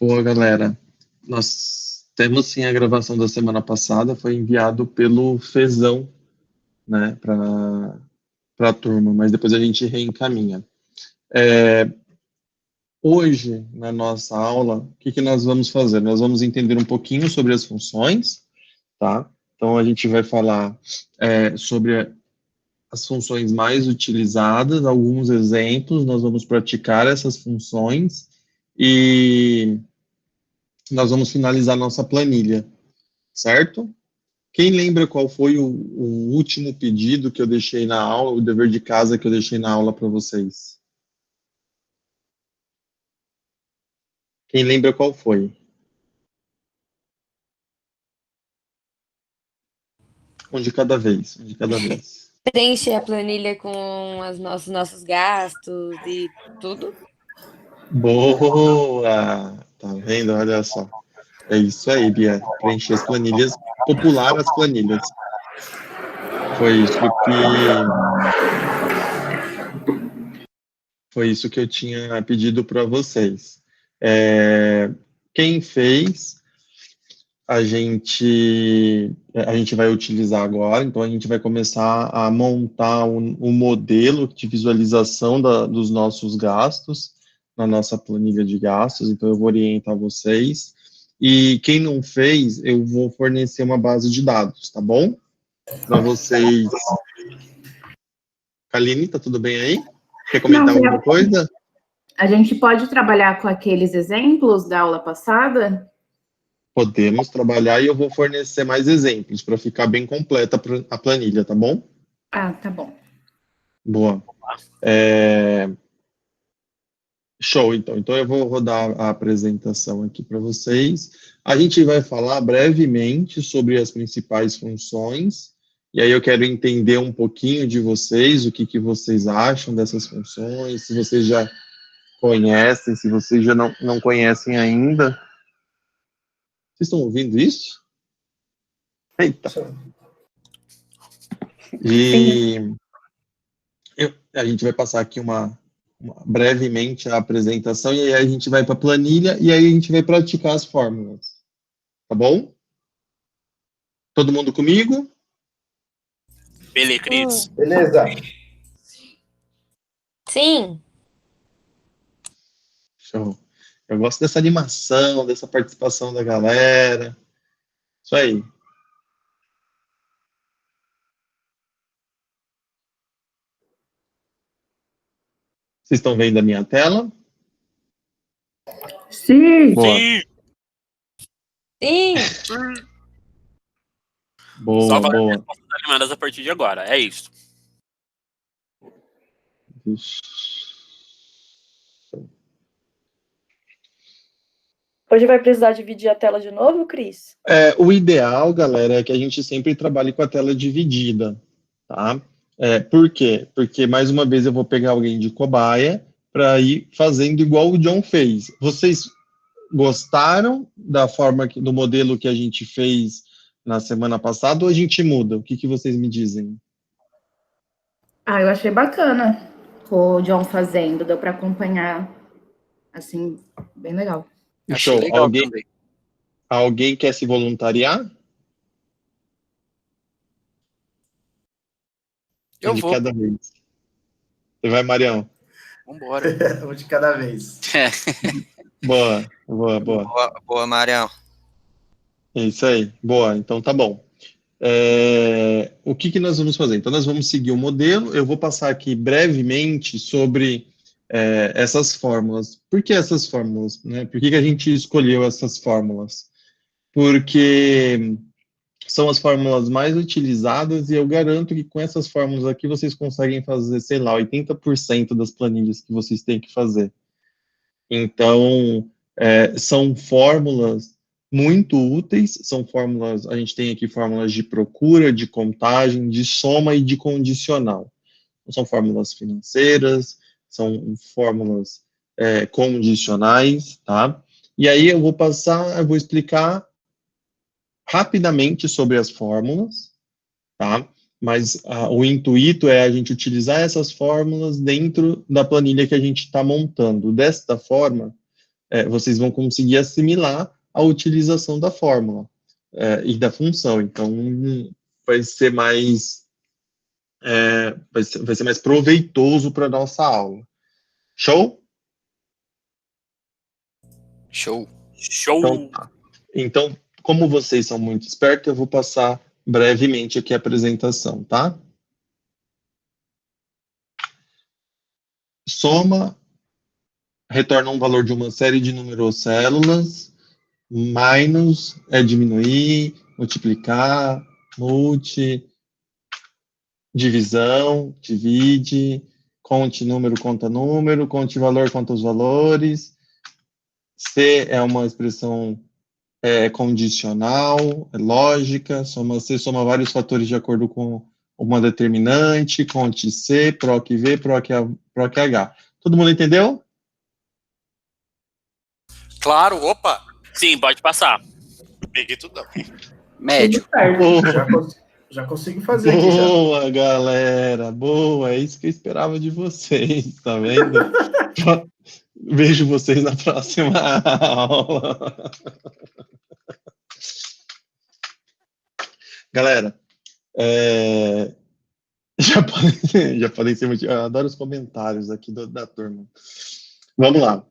Boa, galera. Nós temos sim a gravação da semana passada, foi enviado pelo Fezão, né, para a turma, mas depois a gente reencaminha. Hoje, na nossa aula, o que que nós vamos fazer? Nós vamos entender um pouquinho sobre as funções, tá? Então, a gente vai falar sobre as funções mais utilizadas, alguns exemplos, nós vamos praticar essas funções e nós vamos finalizar nossa planilha, certo? Quem lembra qual foi o último pedido que eu deixei na aula, o dever de casa que eu deixei na aula para vocês? Quem lembra qual foi? Um de cada vez, um de cada vez. Preencher a planilha com nossos gastos e tudo. Boa! Tá vendo? Olha só. É isso aí, Bia. Preencher as planilhas, popular as planilhas. Foi isso que eu tinha pedido para vocês. Quem fez, a gente vai utilizar agora, então a gente vai começar a montar um modelo de visualização dos nossos gastos na nossa planilha de gastos, então eu vou orientar vocês. E quem não fez, eu vou fornecer uma base de dados, tá bom? Para vocês. Kaline, tá tudo bem aí? Quer comentar alguma coisa? A gente pode trabalhar com aqueles exemplos da aula passada? Podemos trabalhar e eu vou fornecer mais exemplos para ficar bem completa a planilha, tá bom? Ah, tá bom. Boa. Show, então. Então eu vou rodar a apresentação aqui para vocês. A gente vai falar brevemente sobre as principais funções, e aí eu quero entender um pouquinho de vocês, o que que vocês acham dessas funções, se vocês já conhecem, se vocês já não conhecem ainda. Vocês estão ouvindo isso? Eita! E a gente vai passar aqui brevemente a apresentação, e aí a gente vai para a planilha, e aí a gente vai praticar as fórmulas. Tá bom? Todo mundo comigo? Beleza, Cris. Beleza. Sim. Show. Eu gosto dessa animação, dessa participação da galera. Isso aí. Vocês estão vendo a minha tela? Sim. Boa. Sim. Boa, Só vai boa. ter respostas animadas a partir de agora. É isso. Hoje vai precisar dividir a tela de novo, Cris? O ideal, galera, é que a gente sempre trabalhe com a tela dividida, tá? Por quê? Porque, mais uma vez, eu vou pegar alguém de cobaia para ir fazendo igual o John fez. Vocês gostaram da forma, do modelo que a gente fez na semana passada, ou a gente muda? O que que vocês me dizem? Ah, eu achei bacana o John fazendo, deu para acompanhar, assim, bem legal. Achei Show. legal também. Alguém quer se voluntariar? Eu Um de vou. cada vez. Você vai, Marião? Vambora. Um de cada vez. Boa, boa, boa. Boa, Marião. É isso aí. Boa, então tá bom. O que que nós vamos fazer? Então, nós vamos seguir o modelo. Eu vou passar aqui brevemente sobre essas fórmulas. Por que essas fórmulas, né? Por que que a gente escolheu essas fórmulas? Porque são as fórmulas mais utilizadas e eu garanto que com essas fórmulas aqui vocês conseguem fazer, sei lá, 80% das planilhas que vocês têm que fazer. Então, são fórmulas muito úteis, são fórmulas, a gente tem aqui fórmulas de procura, de contagem, de soma e de condicional. São fórmulas financeiras, são fórmulas condicionais, tá? E aí eu vou explicar rapidamente sobre as fórmulas, tá? Mas o intuito é a gente utilizar essas fórmulas dentro da planilha que a gente está montando. Desta forma, vocês vão conseguir assimilar a utilização da fórmula e da função. Então, vai ser mais vai ser mais proveitoso para a nossa aula. Show? Show. Show! Então, como vocês são muito espertos, eu vou passar brevemente aqui a apresentação, tá? Soma retorna um valor de uma série de numerocélulas, minus é diminuir, multiplicar, divisão, divide, conte número, conte valor, conta os valores. C é uma expressão condicional, é lógica, C soma vários fatores de acordo com uma determinante, conte C, proc V, proc H. Todo mundo entendeu? Claro, opa! Sim, pode passar. Peguei tudo. Médio. Já consigo fazer aqui já. Boa, galera, boa, é isso que eu esperava de vocês, tá vendo? Vejo vocês na próxima aula. Galera, já podem ser muito... Eu adoro os comentários aqui da turma. Vamos lá.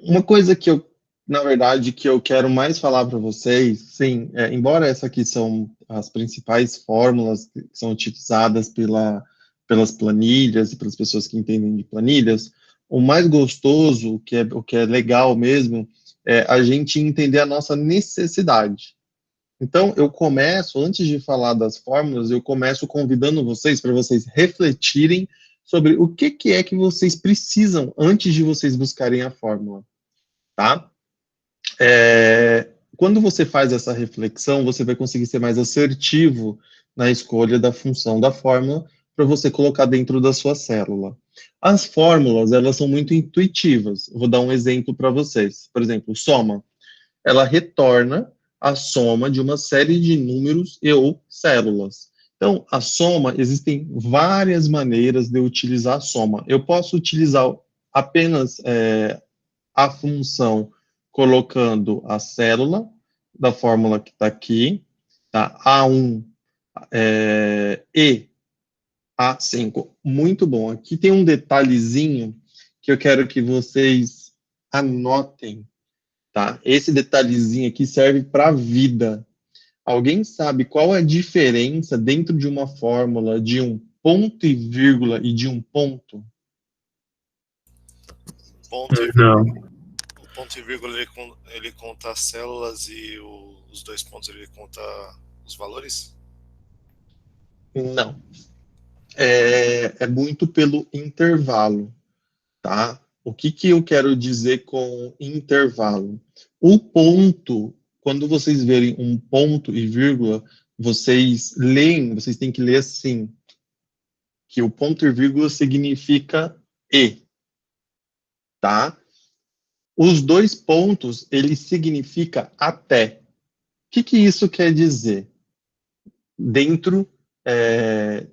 Uma coisa que na verdade, que eu quero mais falar para vocês, sim, embora essa aqui são as principais fórmulas que são utilizadas pelas planilhas e pelas pessoas que entendem de planilhas, o mais gostoso, o que é legal mesmo, é a gente entender a nossa necessidade. Então, antes de falar das fórmulas, eu começo convidando vocês para vocês refletirem sobre o que é que vocês precisam antes de vocês buscarem a fórmula, tá? Quando você faz essa reflexão, você vai conseguir ser mais assertivo na escolha da função da fórmula para você colocar dentro da sua célula. As fórmulas, elas são muito intuitivas. Eu vou dar um exemplo para vocês. Por exemplo, soma. Ela retorna a soma de uma série de números ou células. Então, a soma, existem várias maneiras de eu utilizar a soma. Eu posso utilizar apenas a função colocando a célula da fórmula que está aqui, tá? A1 e A5. Muito bom. Aqui tem um detalhezinho que eu quero que vocês anotem, tá? Esse detalhezinho aqui serve para a vida. Alguém sabe qual é a diferença dentro de uma fórmula de um ponto e vírgula e de um ponto? Ponto e Não. O ponto e vírgula ele conta as células e os dois pontos ele conta os valores? Não. É muito pelo intervalo, tá? O que eu quero dizer com intervalo? O ponto, quando vocês verem um ponto e vírgula, vocês têm que ler assim, que o ponto e vírgula significa e, tá? Os dois pontos, ele significa até. O que isso quer dizer? Dentro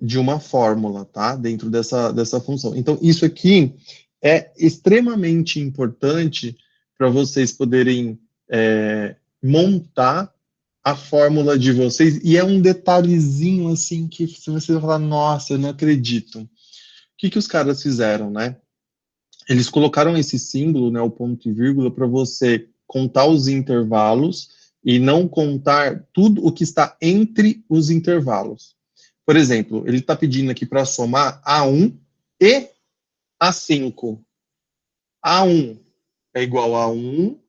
de uma fórmula, tá? Dentro dessa função. Então, isso aqui é extremamente importante para vocês poderem montar a fórmula de vocês, e é um detalhezinho, assim, que você vai falar, nossa, eu não acredito. O que os caras fizeram, né? Eles colocaram esse símbolo, né, o ponto e vírgula, para você contar os intervalos e não contar tudo o que está entre os intervalos. Por exemplo, ele está pedindo aqui para somar A1 e A5. A1 é igual a 1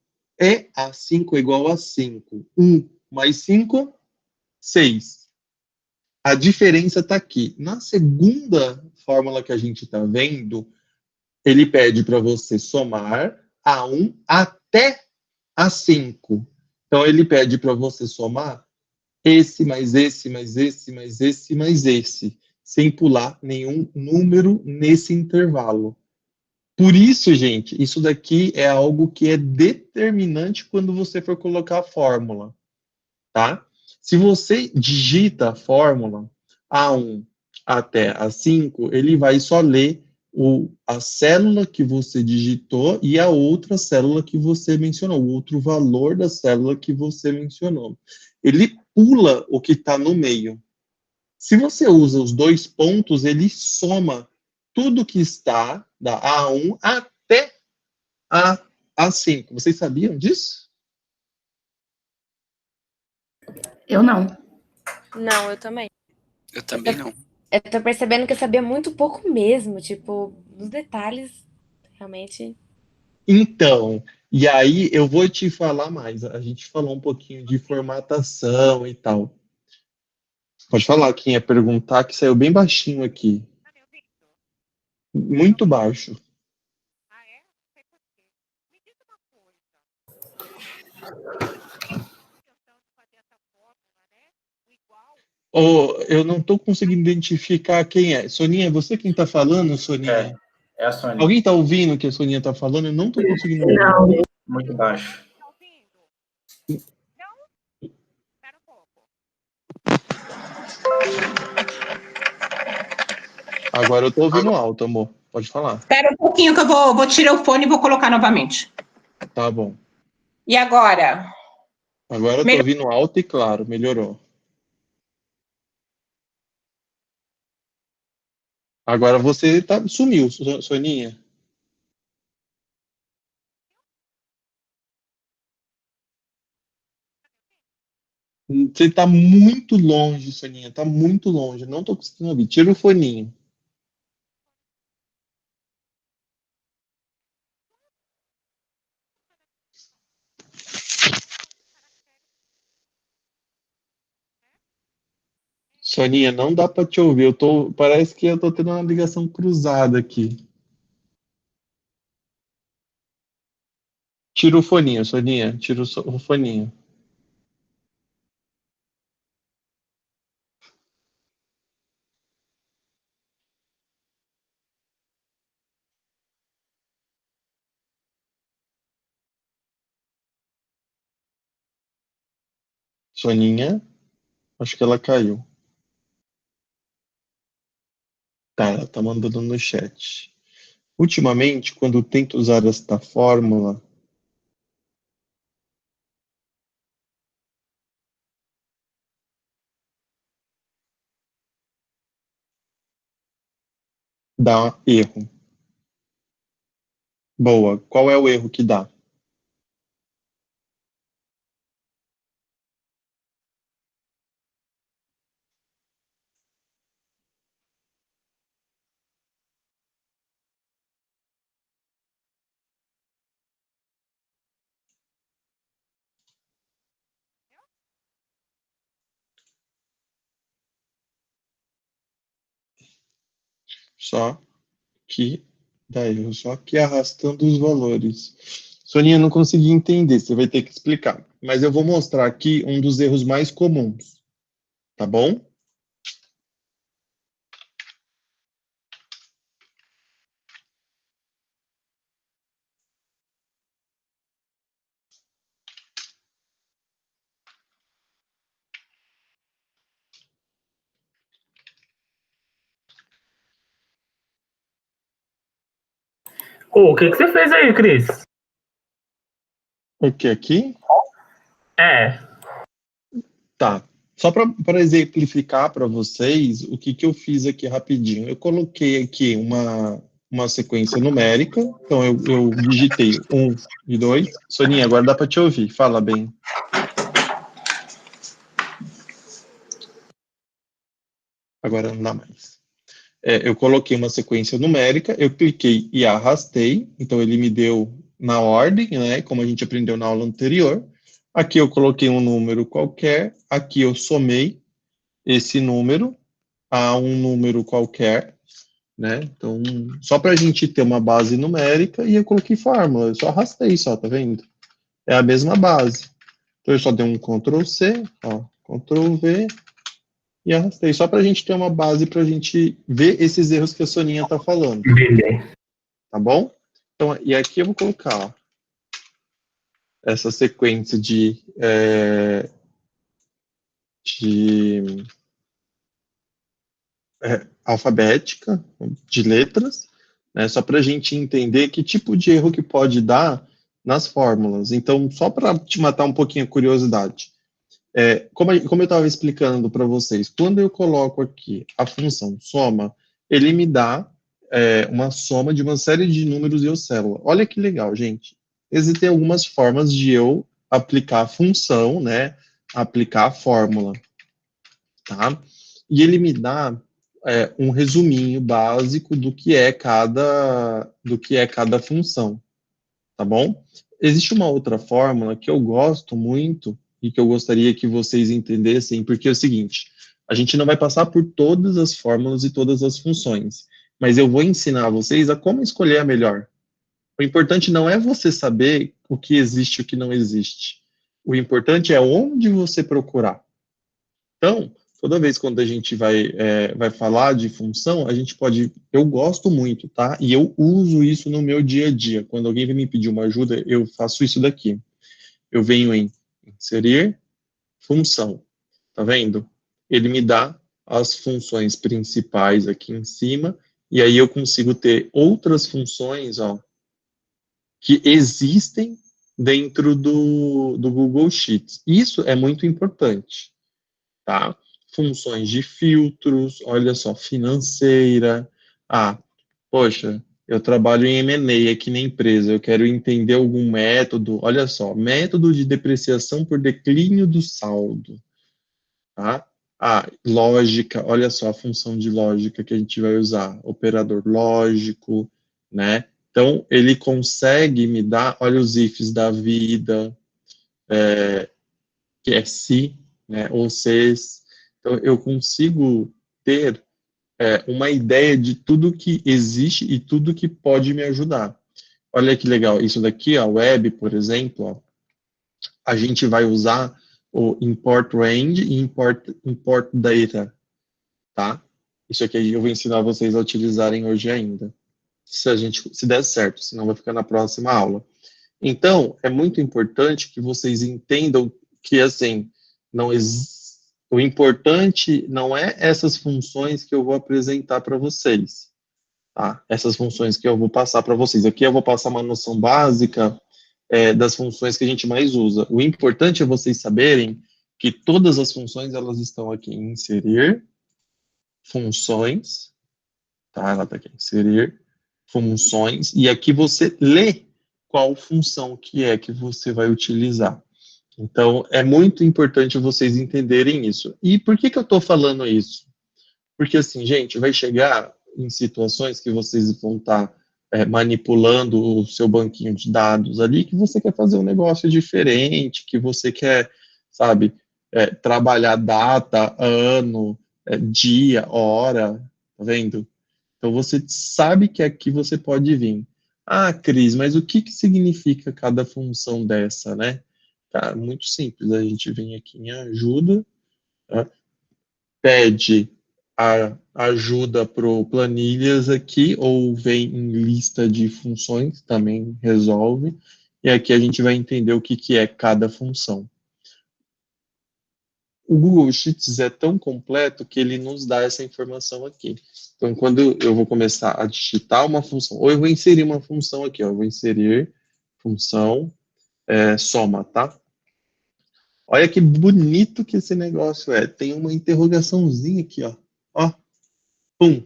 e A5 é igual a 5. 1 mais 5, 6. A diferença está aqui. Na segunda fórmula que a gente está vendo, ele pede para você somar A1 até A5. Então, ele pede para você somar esse, mais esse, mais esse, mais esse, mais esse, sem pular nenhum número nesse intervalo. Por isso, gente, isso daqui é algo que é determinante quando você for colocar a fórmula, tá? Se você digita a fórmula A1 até A5, ele vai só ler a célula que você digitou e a outra célula que você mencionou, o outro valor da célula que você mencionou. Ele pula o que está no meio. Se você usa os 2 pontos, ele soma tudo que está da A1 até a A5. Vocês sabiam disso? Eu não. Não, eu também. Eu também não. Eu tô percebendo que eu sabia muito pouco mesmo, tipo, nos detalhes, realmente. Então, e aí eu vou te falar mais. A gente falou um pouquinho de formatação e tal. Pode falar, quem ia perguntar, que saiu bem baixinho aqui. Muito baixo. Eu não estou conseguindo identificar quem é. Soninha, é você quem está falando, Soninha? É a Sônia. Alguém está ouvindo o que a Soninha está falando? Eu não estou conseguindo ouvir. Não. Muito baixo. Agora eu estou ouvindo alto, amor. Pode falar. Espera um pouquinho que eu vou tirar o fone e vou colocar novamente. Tá bom. E agora? Agora eu estou ouvindo alto e claro, melhorou. Agora você sumiu, Soninha. Você está muito longe, Soninha. Está muito longe. Não estou conseguindo ouvir. Tira o foninho. Soninha, não dá para te ouvir. Parece que eu estou tendo uma ligação cruzada aqui. Tira o foninho, Soninha. Tira o foninho. Soninha, acho que ela caiu. Tá, ela tá mandando no chat. Ultimamente, quando eu tento usar esta fórmula, dá erro. Boa. Qual é o erro que dá? Só que dá erro. Só que arrastando os valores. Soninha, não consegui entender. Você vai ter que explicar. Mas eu vou mostrar aqui um dos erros mais comuns. Tá bom? O que você fez aí, Cris? O que aqui? É. Tá. Só para exemplificar para vocês o que eu fiz aqui rapidinho. Eu coloquei aqui uma sequência numérica. Então, eu digitei 1 e 2. Soninha, agora dá para te ouvir. Fala bem. Agora não dá mais. Eu coloquei uma sequência numérica, eu cliquei e arrastei. Então, ele me deu na ordem, né? Como a gente aprendeu na aula anterior. Aqui eu coloquei um número qualquer. Aqui eu somei esse número a um número qualquer, né? Então, só para a gente ter uma base numérica, e eu coloquei fórmula, eu só arrastei só, tá vendo? É a mesma base. Então, eu só dei um Ctrl C, ó, Ctrl V, e arrastei, só para a gente ter uma base para a gente ver esses erros que a Soninha tá falando. Tá bom? Então, e aqui eu vou colocar, ó, essa sequência de alfabética, de letras, né? Só para a gente entender que tipo de erro que pode dar nas fórmulas. Então, só para te matar um pouquinho a curiosidade. Como eu estava explicando para vocês, quando eu coloco aqui a função soma, ele me dá uma soma de uma série de números e ou célula. Olha que legal, gente. Existem algumas formas de eu aplicar a função, né? Aplicar a fórmula, tá? E ele me dá um resuminho básico do que é cada função, tá bom? Existe uma outra fórmula que eu gosto muito e que eu gostaria que vocês entendessem, porque é o seguinte, a gente não vai passar por todas as fórmulas e todas as funções, mas eu vou ensinar vocês a como escolher a melhor. O importante não é você saber o que existe e o que não existe. O importante é onde você procurar. Então, toda vez quando a gente vai falar de função, a gente pode... Eu gosto muito, tá? E eu uso isso no meu dia a dia. Quando alguém vem me pedir uma ajuda, eu faço isso daqui. Eu venho em inserir função. Tá vendo? Ele me dá as funções principais aqui em cima, e aí eu consigo ter outras funções, ó, que existem dentro do Google Sheets. Isso é muito importante, tá? Funções de filtros, olha só, financeira. Poxa, eu trabalho em M&A aqui na empresa, eu quero entender algum método, olha só, método de depreciação por declínio do saldo, tá? Lógica, olha só a função de lógica que a gente vai usar, operador lógico, né? Então, ele consegue me dar, olha os ifs da vida, que é se, né, ou ses. Então, eu consigo ter uma ideia de tudo que existe e tudo que pode me ajudar. Olha que legal, isso daqui, a web, por exemplo, ó, a gente vai usar o import range e import data, tá? Isso aqui eu vou ensinar vocês a utilizarem hoje ainda. Se der certo, senão vai ficar na próxima aula. Então, é muito importante que vocês entendam que, assim, o importante não é essas funções que eu vou apresentar para vocês, tá? Essas funções que eu vou passar para vocês. Aqui eu vou passar uma noção básica das funções que a gente mais usa. O importante é vocês saberem que todas as funções, elas estão aqui em inserir funções, tá? Ela está aqui, inserir funções, e aqui você lê qual função que é que você vai utilizar. Então, é muito importante vocês entenderem isso. E por que eu estou falando isso? Porque, assim, gente, vai chegar em situações que vocês vão estar manipulando o seu banquinho de dados ali, que você quer fazer um negócio diferente, que você quer, sabe, trabalhar data, ano, dia, hora, tá vendo? Então, você sabe que aqui você pode vir. Cris, mas o que significa cada função dessa, né? Cara, muito simples. A gente vem aqui em ajuda, tá? Pede a ajuda para o planilhas aqui, ou vem em lista de funções, também resolve. E aqui a gente vai entender o que é cada função. O Google Sheets é tão completo que ele nos dá essa informação aqui. Então, quando eu vou começar a digitar uma função, ou eu vou inserir uma função aqui, ó, eu vou inserir função soma, tá? Olha que bonito que esse negócio é. Tem uma interrogaçãozinha aqui, ó. Ó, pum.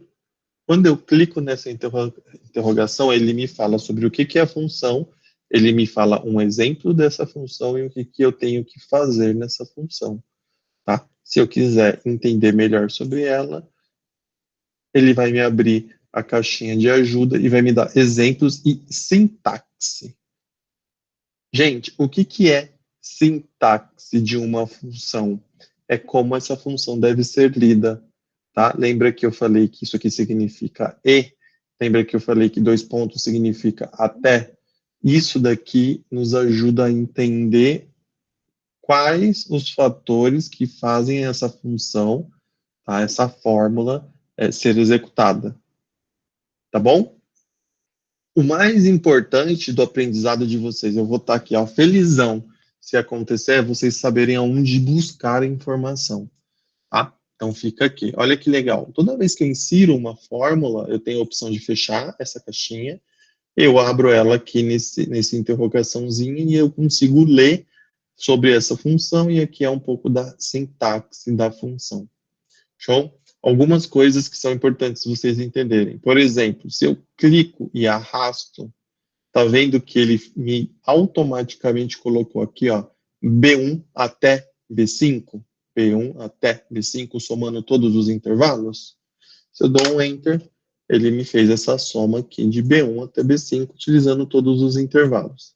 Quando eu clico nessa interrogação, ele me fala sobre o que é a função, ele me fala um exemplo dessa função e o que eu tenho que fazer nessa função. Tá? Se eu quiser entender melhor sobre ela, ele vai me abrir a caixinha de ajuda e vai me dar exemplos e sintaxe. Gente, o que é sintaxe de uma função? É como essa função deve ser lida. Tá? Lembra que eu falei que isso aqui significa e? Lembra que eu falei que 2 pontos significa até? Isso daqui nos ajuda a entender quais os fatores que fazem essa função, tá? Essa fórmula ser executada. Tá bom? O mais importante do aprendizado de vocês, eu vou estar aqui, ó, felizão, se acontecer, é vocês saberem aonde buscar a informação. Tá? Então fica aqui. Olha que legal. Toda vez que eu insiro uma fórmula, eu tenho a opção de fechar essa caixinha. Eu abro ela aqui nesse interrogaçãozinho e eu consigo ler sobre essa função, e aqui é um pouco da sintaxe da função. Show? Algumas coisas que são importantes vocês entenderem. Por exemplo, se eu clico e arrasto, tá vendo que ele me automaticamente colocou aqui, ó, B1 até B5? B1 até B5, somando todos os intervalos? Se eu dou um Enter, ele me fez essa soma aqui de B1 até B5, utilizando todos os intervalos.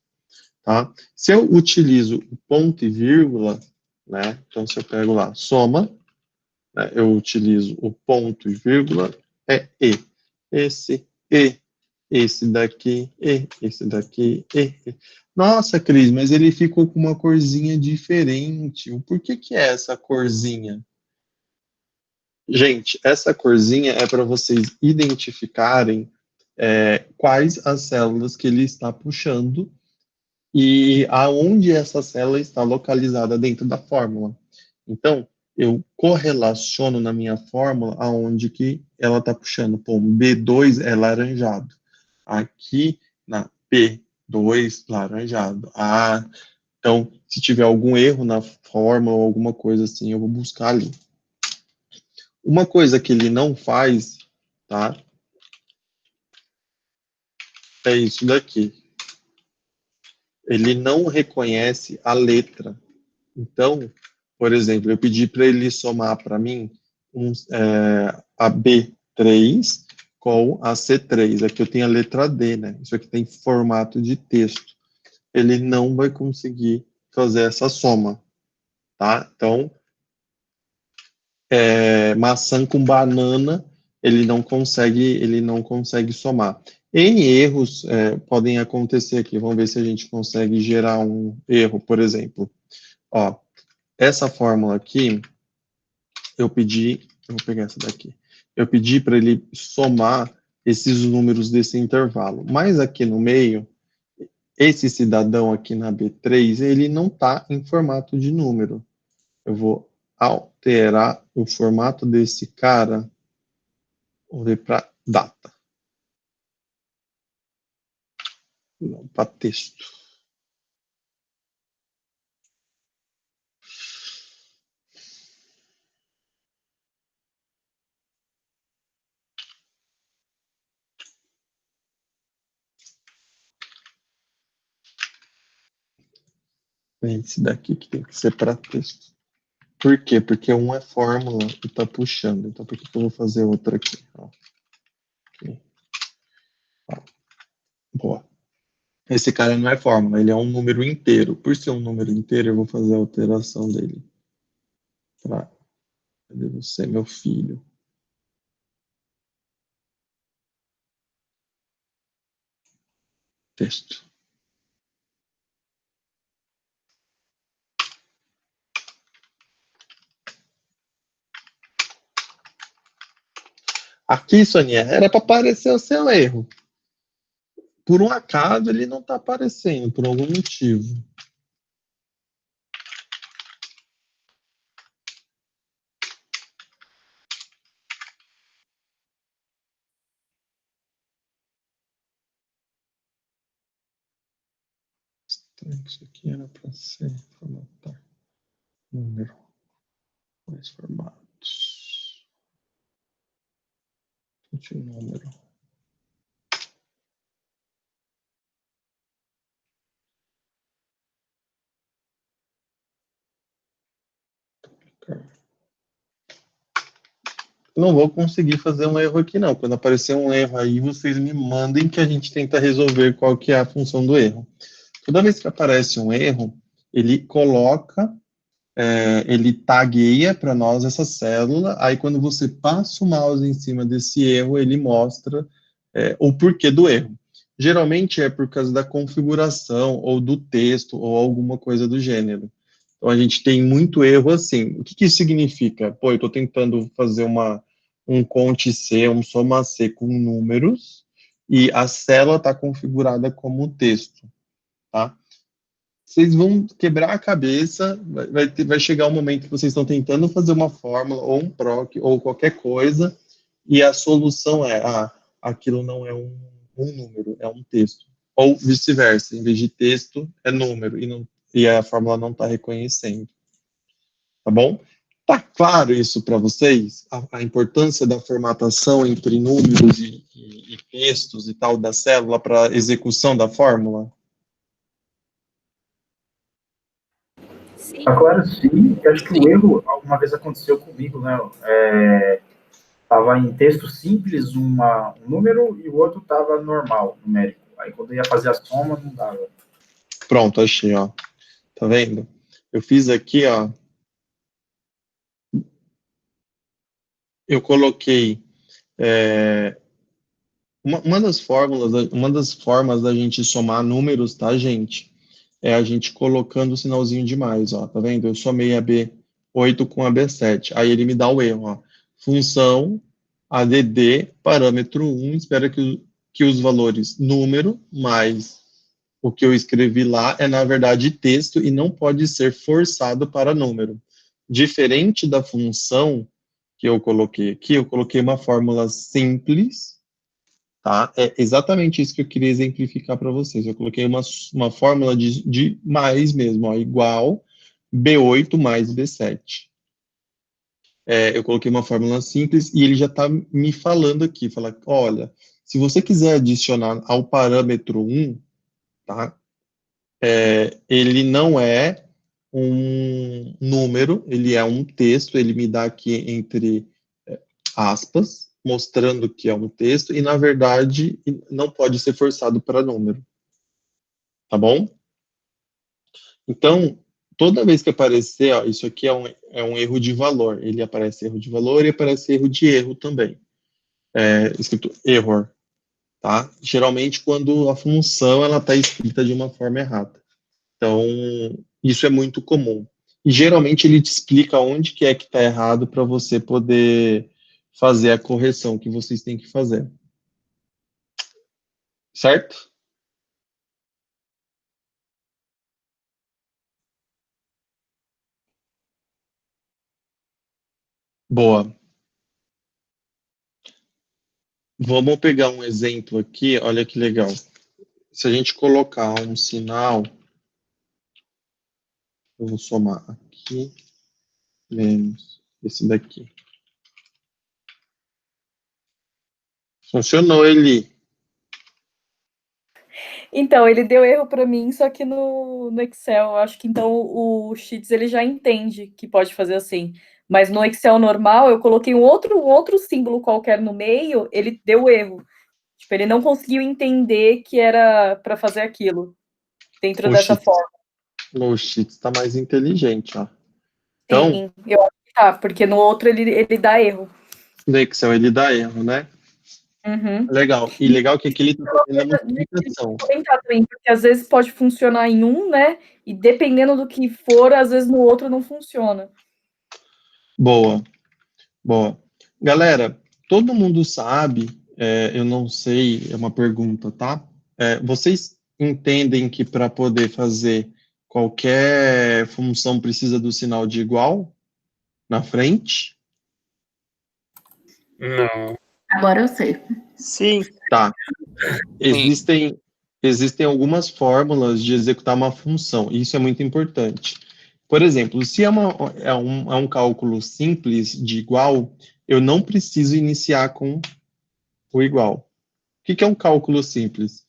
Tá? Se eu utilizo o ponto e vírgula, né, então se eu pego lá, soma, né, eu utilizo o ponto e vírgula, é E. Esse daqui, esse daqui, Nossa, Cris, mas ele ficou com uma corzinha diferente. Por que que é essa corzinha? Gente, essa corzinha é para vocês identificarem quais as células que ele está puxando e aonde essa célula está localizada dentro da fórmula. Então, eu correlaciono na minha fórmula aonde que ela está puxando. Bom, B2 é laranjado. Aqui na P2, laranjado. Então, se tiver algum erro na fórmula ou alguma coisa assim, eu vou buscar ali. Uma coisa que ele não faz, tá? É isso daqui. Ele não reconhece a letra. Então, por exemplo, eu pedi para ele somar para mim a B3 com a C3. Aqui eu tenho a letra D, né? Isso aqui tem formato de texto. Ele não vai conseguir fazer essa soma, tá? Então, maçã com banana, ele não consegue somar. N erros podem acontecer aqui. Vamos ver se a gente consegue gerar um erro, por exemplo. Ó, essa fórmula aqui, eu vou pegar essa daqui. Eu pedi para ele somar esses números desse intervalo. Mas aqui no meio, esse cidadão aqui na B3, ele não está em formato de número. Eu vou alterar o formato desse cara, vou ver para data. Não, para texto. Esse daqui que tem que ser para texto. Por quê? Porque um é fórmula e está puxando. Então, por que eu vou fazer outra aqui? Ó. Aqui. Ó. Boa. Esse cara não é fórmula, ele é um número inteiro. Por ser um número inteiro, eu vou fazer a alteração dele. Cadê você, meu filho? Texto. Aqui, Sonia, era para aparecer o seu erro. Por um acaso, ele não está aparecendo, por algum motivo. Isso aqui era para ser formatar. Número. Mais formatos. Número. Não vou conseguir fazer um erro aqui, não. Quando aparecer um erro aí, vocês me mandem que a gente tenta resolver qual que é a função do erro. Toda vez que aparece um erro, ele coloca, ele tagueia para nós essa célula, aí quando você passa o mouse em cima desse erro, ele mostra o porquê do erro. Geralmente é por causa da configuração, ou do texto, ou alguma coisa do gênero. Então, a gente tem muito erro assim. O que que isso significa? Pô, eu estou tentando fazer um cont-C, um soma-C com números, e a célula está configurada como texto, tá? vocês vão quebrar a cabeça, vai chegar um momento que vocês estão tentando fazer uma fórmula, ou um PROC, ou qualquer coisa, e a solução é, aquilo não é um número, é um texto. Ou vice-versa, em vez de texto, é número, e a fórmula não está reconhecendo. Tá bom? Tá claro isso para vocês? A importância da formatação entre números e textos e tal da célula para execução da fórmula? Sim. Agora sim, eu acho que o erro alguma vez aconteceu comigo, né? Tava em texto simples um número e o outro tava normal, numérico. Aí quando eu ia fazer a soma, não dava. Pronto, achei, ó. Tá vendo? Eu fiz aqui, ó. Eu coloquei uma das formas da gente somar números, tá, gente? É a gente colocando o sinalzinho de mais, ó. Tá vendo? Eu somei a B8 com a B7. Aí ele me dá o erro, ó. Função ADD, parâmetro 1, espera que os valores número mais o que eu escrevi lá é, na verdade, texto e não pode ser forçado para número. Diferente da função que eu coloquei aqui, eu coloquei uma fórmula simples, tá? É exatamente isso que eu queria exemplificar para vocês. Eu coloquei uma fórmula de mais mesmo, ó, igual B8 mais B7. Eu coloquei uma fórmula simples e ele já está me falando aqui, fala, olha, se você quiser adicionar ao parâmetro 1, tá? Ele não é um número, ele é um texto, ele me dá aqui entre aspas, mostrando que é um texto, e na verdade não pode ser forçado para número. Tá bom? Então, toda vez que aparecer, ó, isso aqui é um erro de valor, ele aparece erro de valor e aparece erro de erro também. Escrito error. Tá? Geralmente quando a função ela está escrita de uma forma errada. Então, isso é muito comum. E geralmente ele te explica onde que é que está errado para você poder fazer a correção que vocês têm que fazer. Certo? Boa. Vamos pegar um exemplo aqui, olha que legal. Se a gente colocar um sinal, eu vou somar aqui, menos esse daqui. Funcionou, Eli. Então, ele deu erro para mim, só que no Excel, eu acho que então o Sheets ele já entende que pode fazer assim. Mas no Excel normal, eu coloquei um outro símbolo qualquer no meio, ele deu erro. Tipo, ele não conseguiu entender que era para fazer aquilo dentro dessa forma. O Sheets está mais inteligente, ó. Então, sim, eu acho que tá, porque no outro ele dá erro. No Excel ele dá erro, né? Uhum. Legal. E legal que aqui ele está fazendo a multiplicação. Também, porque às vezes pode funcionar em um, né? E dependendo do que for, às vezes no outro não funciona. Boa. Boa. Galera, todo mundo sabe, eu não sei, é uma pergunta, tá? Vocês entendem que para poder fazer qualquer função precisa do sinal de igual na frente? Não. Agora eu sei. Sim. Tá. Existem algumas fórmulas de executar uma função, e isso é muito importante. Por exemplo, se é um cálculo simples de igual, eu não preciso iniciar com o igual. O que é um cálculo simples?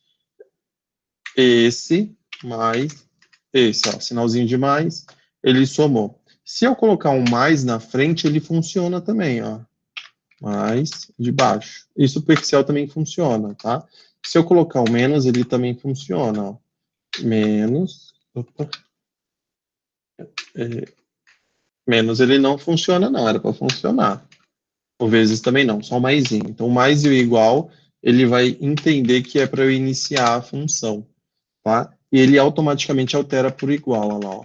Esse mais esse, ó, sinalzinho de mais, ele somou. Se eu colocar um mais na frente, ele funciona também, ó. Mais de baixo. Isso para o Excel também funciona, tá? Se eu colocar o menos, ele também funciona, ó. Menos, menos ele não funciona não, era para funcionar. O vezes também não, só o maisinho. Então, o mais e o igual, ele vai entender que é para eu iniciar a função, tá? E ele automaticamente altera por igual, olha lá, ó.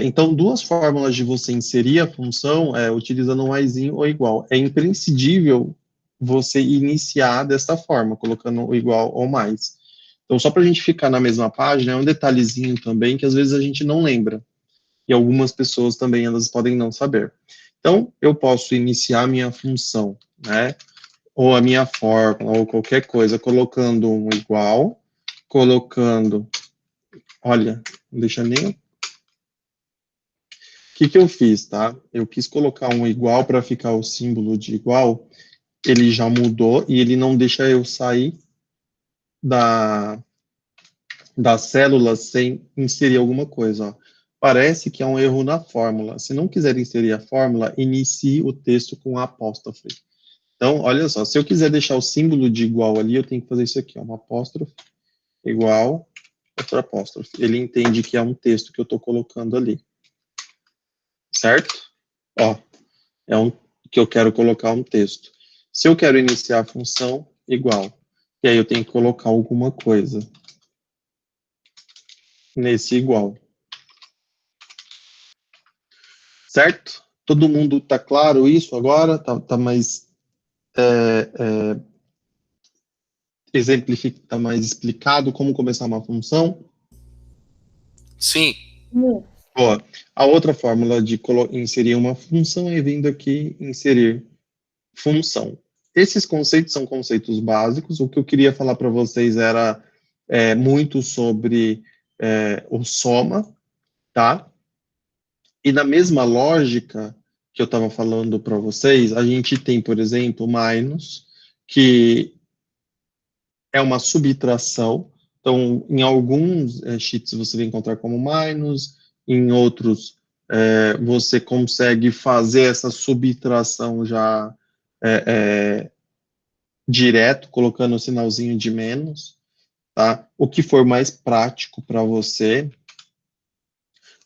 Então, duas fórmulas de você inserir a função utilizando um maisinho ou igual. É imprescindível você iniciar desta forma, colocando o igual ou mais. Então, só para a gente ficar na mesma página, é um detalhezinho também que às vezes a gente não lembra. E algumas pessoas também, elas podem não saber. Então, eu posso iniciar a minha função, né? Ou a minha fórmula, ou qualquer coisa, colocando um igual, colocando... Olha, não deixa nem... O que eu fiz, tá? Eu quis colocar um igual para ficar o símbolo de igual, ele já mudou e ele não deixa eu sair da célula sem inserir alguma coisa, ó. Parece que é um erro na fórmula. Se não quiser inserir a fórmula, inicie o texto com apóstrofe. Então, olha só, se eu quiser deixar o símbolo de igual ali, eu tenho que fazer isso aqui, ó, uma apóstrofe, igual, outra apóstrofe. Ele entende que é um texto que eu estou colocando ali. Certo? Ó, é um que eu quero colocar um texto. Se eu quero iniciar a função, igual. E aí eu tenho que colocar alguma coisa nesse igual. Certo? Todo mundo tá claro isso agora? Tá mais tá mais explicado como começar uma função? Sim. Ó, a outra fórmula de inserir uma função é vindo aqui inserir função. Esses conceitos são conceitos básicos. O que eu queria falar para vocês era muito sobre o soma, tá? E na mesma lógica que eu estava falando para vocês, a gente tem, por exemplo, minus, que é uma subtração. Então, em alguns sheets você vai encontrar como minus, em outros você consegue fazer essa subtração já direto, colocando o sinalzinho de menos, tá? O que for mais prático para você.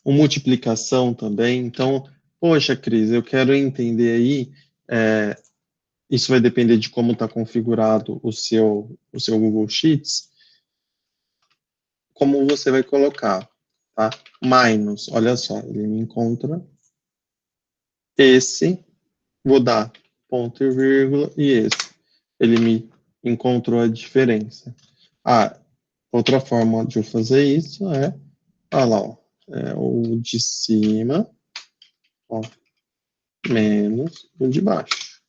Uma multiplicação também. Então, poxa, Cris, eu quero entender aí, isso vai depender de como está configurado o seu Google Sheets, como você vai colocar, tá? Minus, olha só, ele me encontra esse, vou dar ponto e vírgula, e esse. Ele me encontrou a diferença. Outra forma de eu fazer isso olha lá, ó, o de cima, ó, menos o de baixo.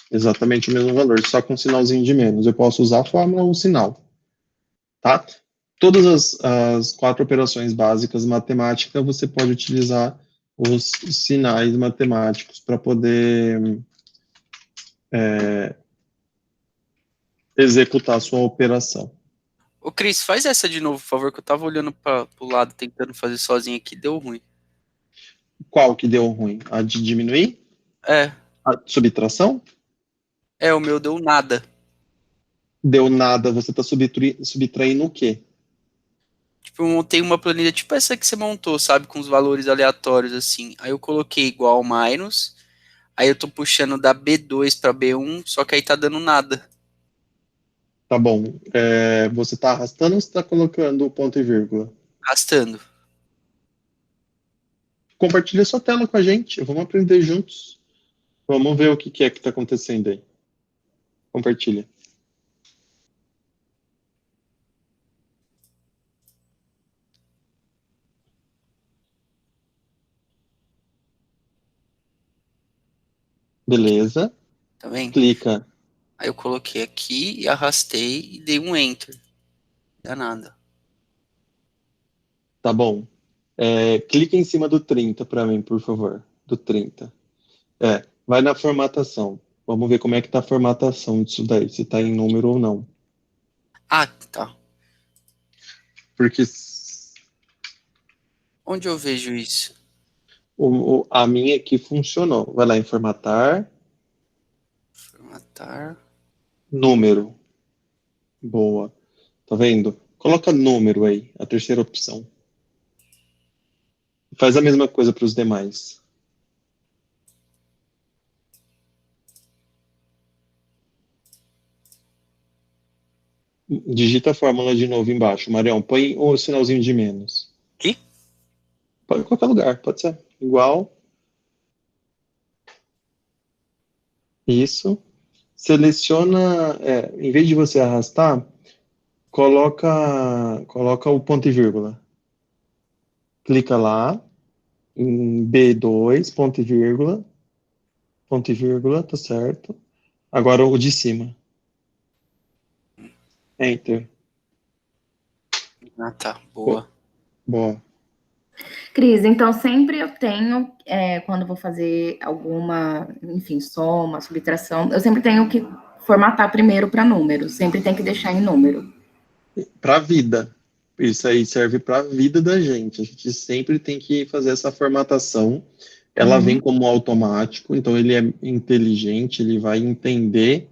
Exatamente o mesmo valor, só com um sinalzinho de menos. Eu posso usar a fórmula ou o sinal, tá? Todas as 4 operações básicas matemáticas, você pode utilizar os sinais matemáticos para poder executar a sua operação. Ô, Cris, faz essa de novo, por favor, que eu tava olhando pro lado, tentando fazer sozinho aqui, deu ruim. Qual que deu ruim? A de diminuir? A subtração? O meu deu nada. Deu nada, você está subtraindo o quê? Tipo, eu montei uma planilha tipo essa que você montou, sabe? Com os valores aleatórios, assim. Aí eu coloquei igual minus. Aí eu tô puxando da B2 para B1, só que aí tá dando nada. Tá bom. Você está arrastando ou você está colocando o ponto e vírgula? Arrastando. Compartilha sua tela com a gente. Vamos aprender juntos. Vamos ver o que é que está acontecendo aí. Compartilha. Beleza. Tá vendo? Clica. Aí eu coloquei aqui e arrastei e dei um enter. Não dá nada. Tá bom. Clica em cima do 30 para mim, por favor. Do 30. Vai na formatação. Vamos ver como é que tá a formatação disso daí, se tá em número ou não. Tá. Porque onde eu vejo isso? A minha aqui funcionou. Vai lá em formatar. Formatar. Número. Boa. Tá vendo? Coloca número aí, a terceira opção. Faz a mesma coisa para os demais. Digita a fórmula de novo embaixo. Marião, põe o sinalzinho de menos. Aqui? Pode em qualquer lugar, pode ser. Igual. Isso. Seleciona, em vez de você arrastar, coloca o ponto e vírgula. Clica lá, em B2, ponto e vírgula, tá certo. Agora o de cima. Enter. Ah, tá. Boa. Boa. Cris, então sempre eu tenho, quando vou fazer alguma, enfim, soma, subtração, eu sempre tenho que formatar primeiro para número, sempre tem que deixar em número. Para a vida. Isso aí serve para a vida da gente. A gente sempre tem que fazer essa formatação. Ela vem como automático, então ele é inteligente, ele vai entender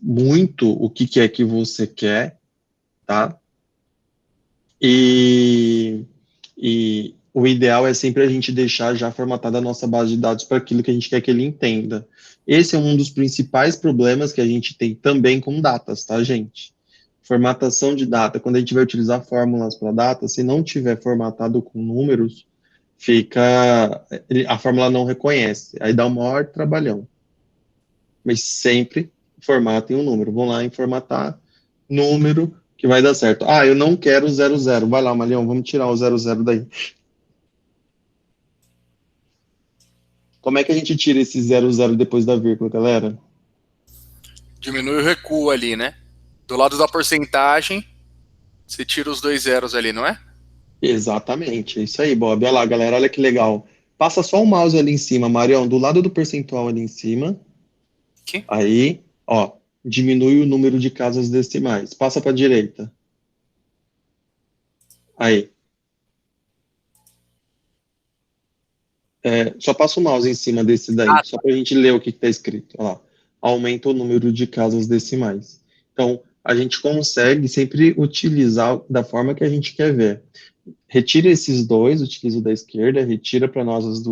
muito o que é que você quer, tá? E o ideal é sempre a gente deixar já formatada a nossa base de dados para aquilo que a gente quer que ele entenda. Esse é um dos principais problemas que a gente tem também com datas, tá, gente? Formatação de data, quando a gente vai utilizar fórmulas para data, se não tiver formatado com números, a fórmula não reconhece, aí dá um maior trabalhão. Mas sempre formatem um número. Vão lá em formatar número, que vai dar certo. Ah, eu não quero 00. Vai lá, Malião, vamos tirar o 00 daí. Como é que a gente tira esse 00 depois da vírgula, galera? Diminui o recuo ali, né? Do lado da porcentagem, você tira os 2 zeros ali, não é? Exatamente, é isso aí, Bob. Olha lá, galera, olha que legal. Passa só o mouse ali em cima, Marião, do lado do percentual ali em cima. Aqui. Aí, ó, diminui o número de casas decimais. Passa para a direita. Aí. Só passa o mouse em cima desse daí, só para a gente ler o que está escrito. Olha lá. Aumenta o número de casas decimais. Então, a gente consegue sempre utilizar da forma que a gente quer ver. Retira esses dois, utiliza o da esquerda, retira para nós os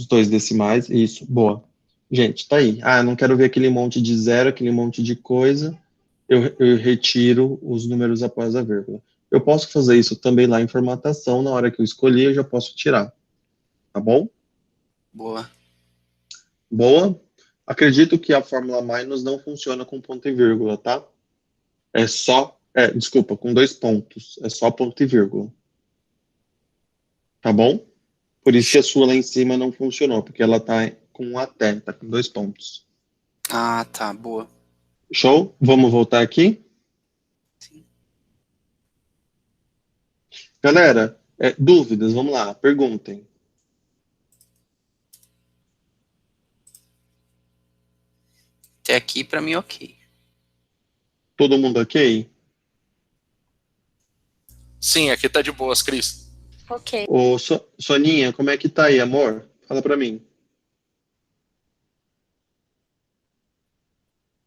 dois decimais. Isso, boa. Gente, tá aí. Ah, não quero ver aquele monte de zero, aquele monte de coisa. Eu retiro os números após a vírgula. Eu posso fazer isso também lá em formatação, na hora que eu escolhi, eu já posso tirar. Tá bom? Boa. Boa. Acredito que a fórmula minus não funciona com ponto e vírgula, tá? Desculpa, com 2 pontos. É só ponto e vírgula. Tá bom? Por isso que a sua lá em cima não funcionou, porque ela tá com um até, tá com 2 pontos. Ah, tá. Boa. Show? Vamos voltar aqui? Sim. Galera, dúvidas? Vamos lá, perguntem. Até aqui, pra mim, ok. Todo mundo ok? Sim, aqui tá de boas, Cris. Ok. Ô, Soninha, como é que tá aí, amor? Fala pra mim.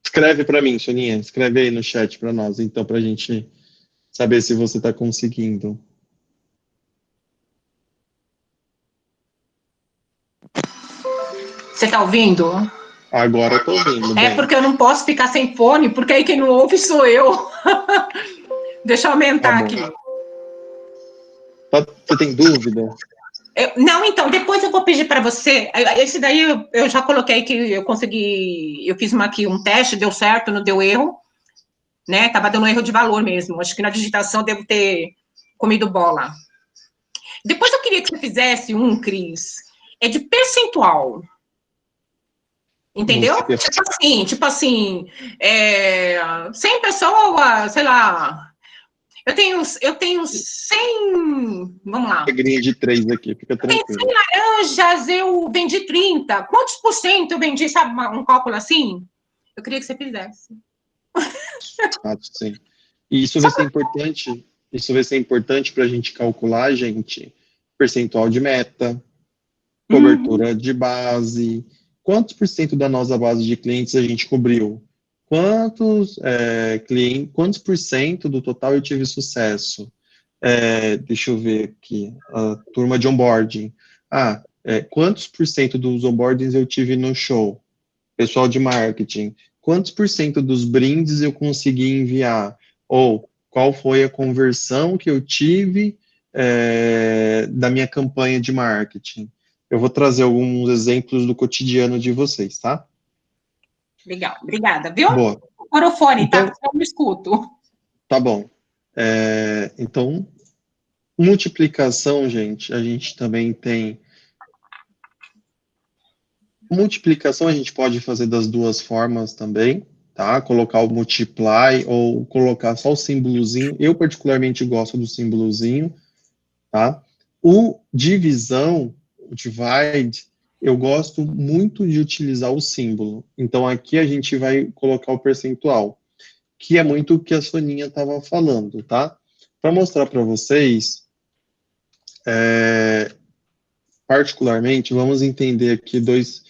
Escreve pra mim, Soninha. Escreve aí no chat pra nós, então, pra gente saber se você tá conseguindo. Você tá ouvindo? Agora eu tô ouvindo bem. É porque eu não posso ficar sem fone, porque aí quem não ouve sou eu. Deixa eu aumentar Tá aqui. Você tem dúvida? Não, então, depois eu vou pedir para você. Esse daí eu já coloquei que eu consegui. Eu fiz aqui um teste, deu certo, não deu erro. Né? Tava dando erro de valor mesmo. Acho que na digitação eu devo ter comido bola. Depois eu queria que você fizesse Cris, de percentual. Entendeu? Tipo assim, 100 pessoas, sei lá. Eu tenho 100, vamos lá. Regrinha de 3 aqui, fica tranquilo. Eu tenho 100 laranjas, eu vendi 30. Quantos por cento eu vendi, sabe, um cálculo assim? Eu queria que você fizesse. Sim. E isso vai ser importante. Isso vai ser importante para a gente calcular, gente, percentual de meta, cobertura de base, quantos por cento da nossa base de clientes a gente cobriu, quantos por cento do total eu tive sucesso. Deixa eu ver aqui, a turma de onboarding. Quantos por cento dos onboardings eu tive no show? Pessoal de marketing. Quantos por cento dos brindes eu consegui enviar? Ou qual foi a conversão que eu tive da minha campanha de marketing? Eu vou trazer alguns exemplos do cotidiano de vocês, tá? Legal, obrigada, viu? Boa. Pôr o fone, Então, tá? Eu não escuto. tá bom. Então, multiplicação, gente, a gente também tem. Multiplicação a gente pode fazer das duas formas também, tá? Colocar o multiply ou colocar só o símbolozinho. Eu particularmente gosto do símbolozinho, tá? O divisão, o divide, eu gosto muito de utilizar o símbolo. Então aqui a gente vai colocar o percentual, que é muito o que a Soninha estava falando, tá? Para mostrar para vocês, particularmente, vamos entender aqui dois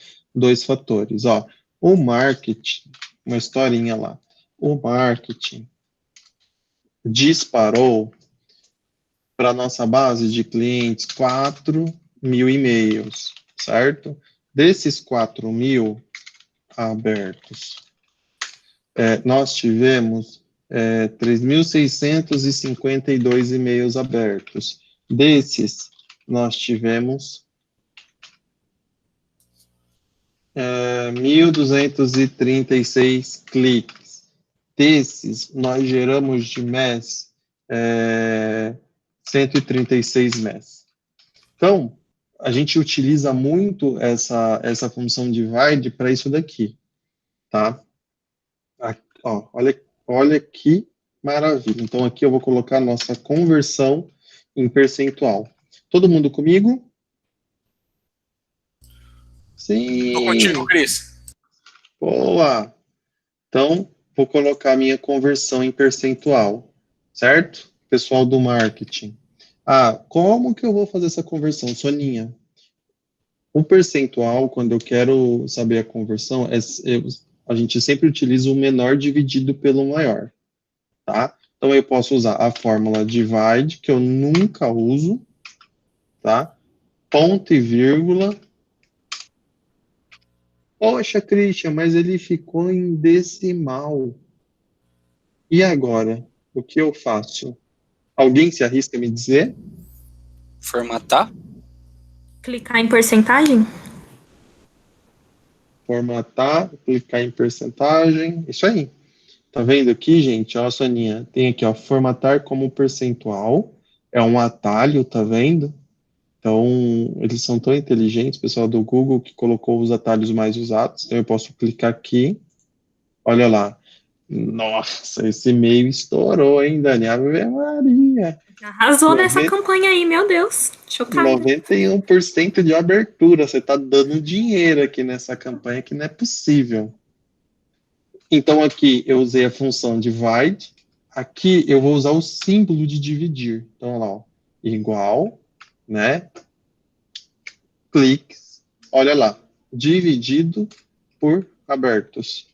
fatores. Ó, o marketing, uma historinha lá. O marketing disparou para a nossa base de clientes 4.000 e-mails, certo? Desses 4.000 abertos, nós tivemos 3.652 e-mails abertos. Desses, nós tivemos 1.236 cliques. Desses, nós geramos de MES 136 MES. Então, a gente utiliza muito essa função divide para isso daqui, tá? Aqui, ó, olha que maravilha. Então, aqui eu vou colocar a nossa conversão em percentual. Todo mundo comigo? Sim. Tô contigo, Cris. Boa. Então, vou colocar a minha conversão em percentual, certo? Pessoal do marketing. Como que eu vou fazer essa conversão, Soninha? O percentual, quando eu quero saber a conversão, a gente sempre utiliza o menor dividido pelo maior, tá? Então, eu posso usar a fórmula divide, que eu nunca uso, tá? Ponto e vírgula. Poxa, Christian, mas ele ficou em decimal. E agora? O que eu faço? Alguém se arrisca a me dizer? Formatar? Clicar em porcentagem? Formatar, clicar em percentagem, isso aí. Tá vendo aqui, gente? Ó, Soninha, tem aqui, ó, formatar como percentual, é um atalho, tá vendo? Então, eles são tão inteligentes, pessoal do Google, que colocou os atalhos mais usados. Então, eu posso clicar aqui, olha lá. Nossa, esse e-mail estourou, hein, Dani? Ave Maria. Arrasou nessa campanha aí, meu Deus. Chocada. 91% de abertura. Você tá dando dinheiro aqui nessa campanha que não é possível. Então, aqui eu usei a função divide. Aqui eu vou usar o símbolo de dividir. Então, olha lá, ó, igual, né? Cliques. Olha lá, dividido por abertos.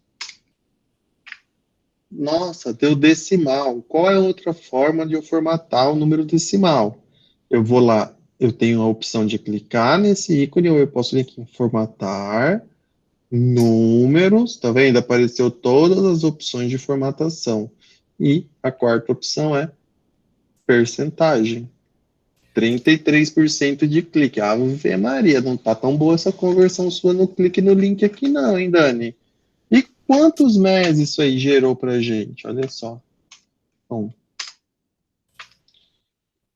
Nossa, deu decimal. Qual é a outra forma de eu formatar o número decimal? Eu vou lá, eu tenho a opção de clicar nesse ícone, ou eu posso vir aqui em formatar, números, tá vendo? Apareceu todas as opções de formatação. E a quarta opção é percentagem. 33% de clique. Ave Maria, não tá tão boa essa conversão sua no clique no link aqui não, hein, Dani? E quantos MES isso aí gerou pra gente? Olha só. Bom,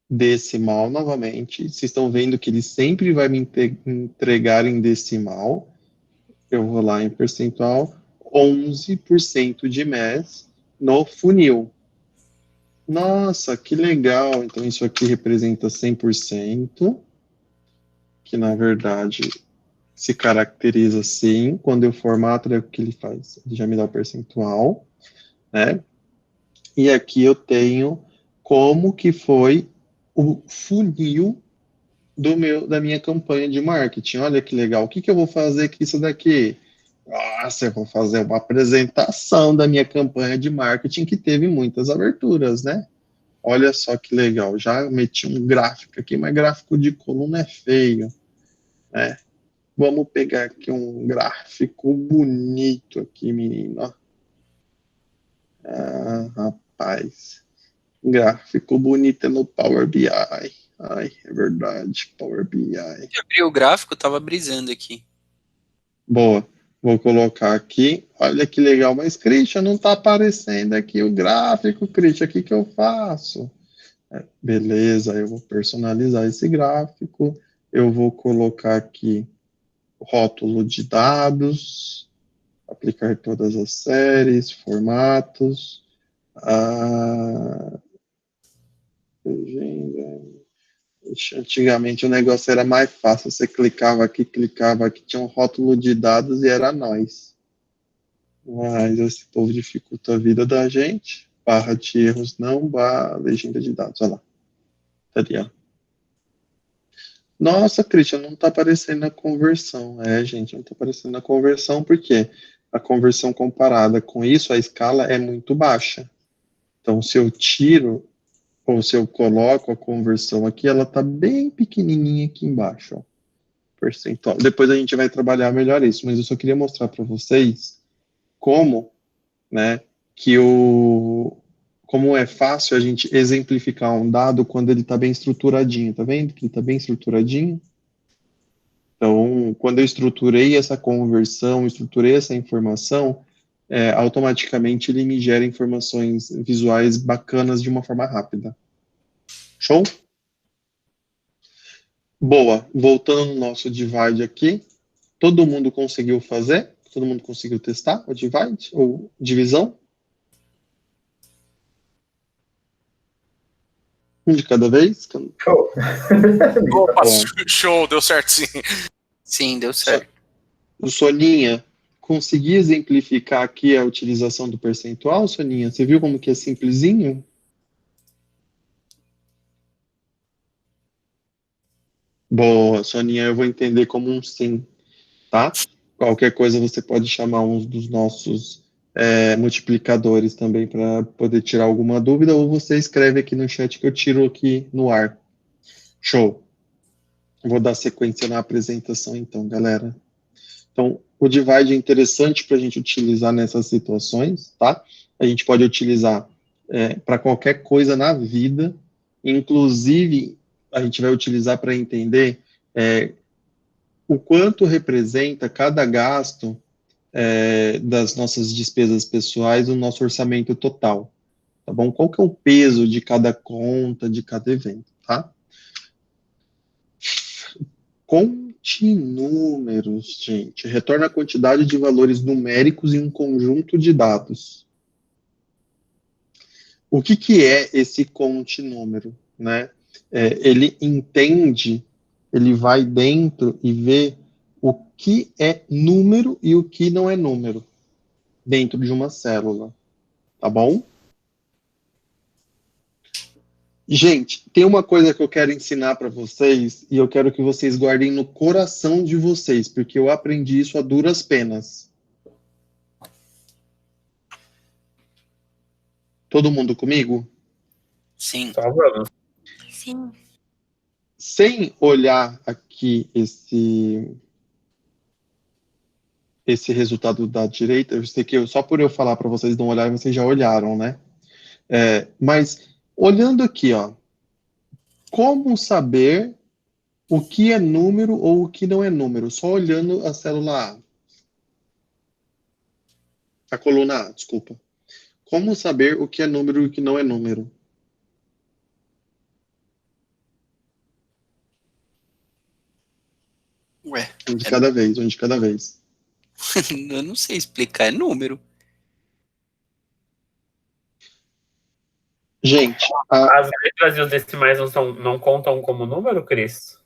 decimal novamente. Vocês estão vendo que ele sempre vai me entregar em decimal. Eu vou lá em percentual. 11% de MES no funil. Nossa, que legal. Então, isso aqui representa 100%, que na verdade se caracteriza assim. Quando eu formato, é o que ele faz. Ele já me dá o percentual, né? E aqui eu tenho como que foi o funil da minha campanha de marketing. Olha que legal. O que eu vou fazer com isso daqui? Nossa, eu vou fazer uma apresentação da minha campanha de marketing que teve muitas aberturas, né? Olha só que legal. Já meti um gráfico aqui, mas gráfico de coluna é feio, né? Vamos pegar aqui um gráfico bonito aqui, menino. Rapaz. Gráfico bonito é no Power BI. Ai, é verdade, Power BI. Eu abri o gráfico, tava brisando aqui. Boa. Vou colocar aqui. Olha que legal, mas, Christian, não está aparecendo aqui o gráfico, Christian. O que eu faço? Beleza, eu vou personalizar esse gráfico. Eu vou colocar aqui rótulo de dados, aplicar todas as séries, formatos, legenda. Antigamente o negócio era mais fácil, você clicava aqui, tinha um rótulo de dados e era nós. Mas esse povo dificulta a vida da gente. Barra de erros não, barra legenda de dados, olha lá. Tá ali, ó. Nossa, Christian, não está aparecendo a conversão. Gente, não está aparecendo a conversão, porque a conversão comparada com isso, a escala é muito baixa. Então, se eu tiro, ou se eu coloco a conversão aqui, ela está bem pequenininha aqui embaixo, ó. Percentual. Depois a gente vai trabalhar melhor isso, mas eu só queria mostrar para vocês como, né, como é fácil a gente exemplificar um dado quando ele está bem estruturadinho, tá vendo que ele está bem estruturadinho? Então, quando eu estruturei essa conversão, estruturei essa informação, automaticamente ele me gera informações visuais bacanas de uma forma rápida. Show? Boa, voltando no nosso divide aqui, todo mundo conseguiu fazer? Todo mundo conseguiu testar o divide, ou divisão? Um de cada vez? Show! Opa, show, deu certo sim. Sim, deu certo. Soninha, consegui exemplificar aqui a utilização do percentual, Soninha? Você viu como que é simplesinho? Boa, Soninha, eu vou entender como um sim, tá? Qualquer coisa você pode chamar uns dos nossos multiplicadores também para poder tirar alguma dúvida, ou você escreve aqui no chat que eu tiro aqui no ar. Show. Vou dar sequência na apresentação então, galera. Então, o divide é interessante para a gente utilizar nessas situações, tá? A gente pode utilizar para qualquer coisa na vida, inclusive a gente vai utilizar para entender o quanto representa cada gasto das nossas despesas pessoais no nosso orçamento total, tá bom? Qual que é o peso de cada conta, de cada evento, tá? Continúmeros, gente. Retorna a quantidade de valores numéricos em um conjunto de dados. O que é esse continúmero, né? Ele entende, ele vai dentro e vê o que é número e o que não é número dentro de uma célula, tá bom? Gente, tem uma coisa que eu quero ensinar para vocês e eu quero que vocês guardem no coração de vocês, porque eu aprendi isso a duras penas. Todo mundo comigo? Sim. Sim. Sem olhar aqui esse resultado da direita, eu sei que só por eu falar para vocês não olharem, vocês já olharam, né? Mas olhando aqui, ó, como saber o que é número ou o que não é número? Só olhando a célula A. A coluna A, desculpa. Como saber o que é número e o que não é número? Ué. Um de cada vez, um de cada vez. Eu não sei explicar, é número. Gente, as letras e os decimais não contam como número, Cris?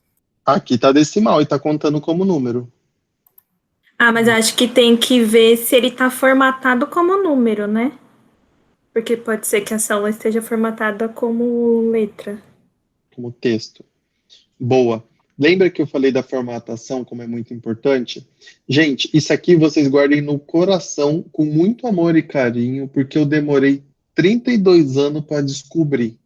Aqui tá decimal e tá contando como número. Ah, mas acho que tem que ver se ele tá formatado como número, né? Porque pode ser que a célula esteja formatada como letra. Como texto. Boa. Lembra que eu falei da formatação, como é muito importante? Gente, isso aqui vocês guardem no coração com muito amor e carinho, porque eu demorei 32 anos para descobrir,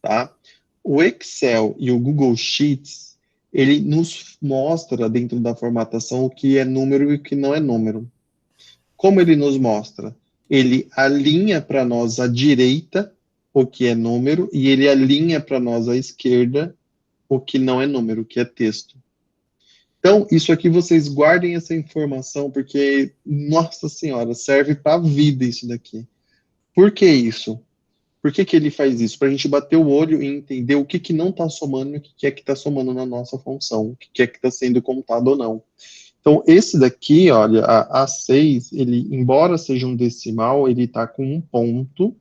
tá? O Excel e o Google Sheets, ele nos mostra dentro da formatação o que é número e o que não é número. Como ele nos mostra? Ele alinha para nós à direita o que é número e ele alinha para nós à esquerda o que não é número, o que é texto. Então, isso aqui vocês guardem essa informação, porque, nossa senhora, serve para a vida isso daqui. Por que isso? Por que ele faz isso? Para a gente bater o olho e entender o que não está somando e o que é que está somando na nossa função, o que é que está sendo contado ou não. Então, esse daqui, olha, a A6, ele, embora seja um decimal, ele está com um ponto.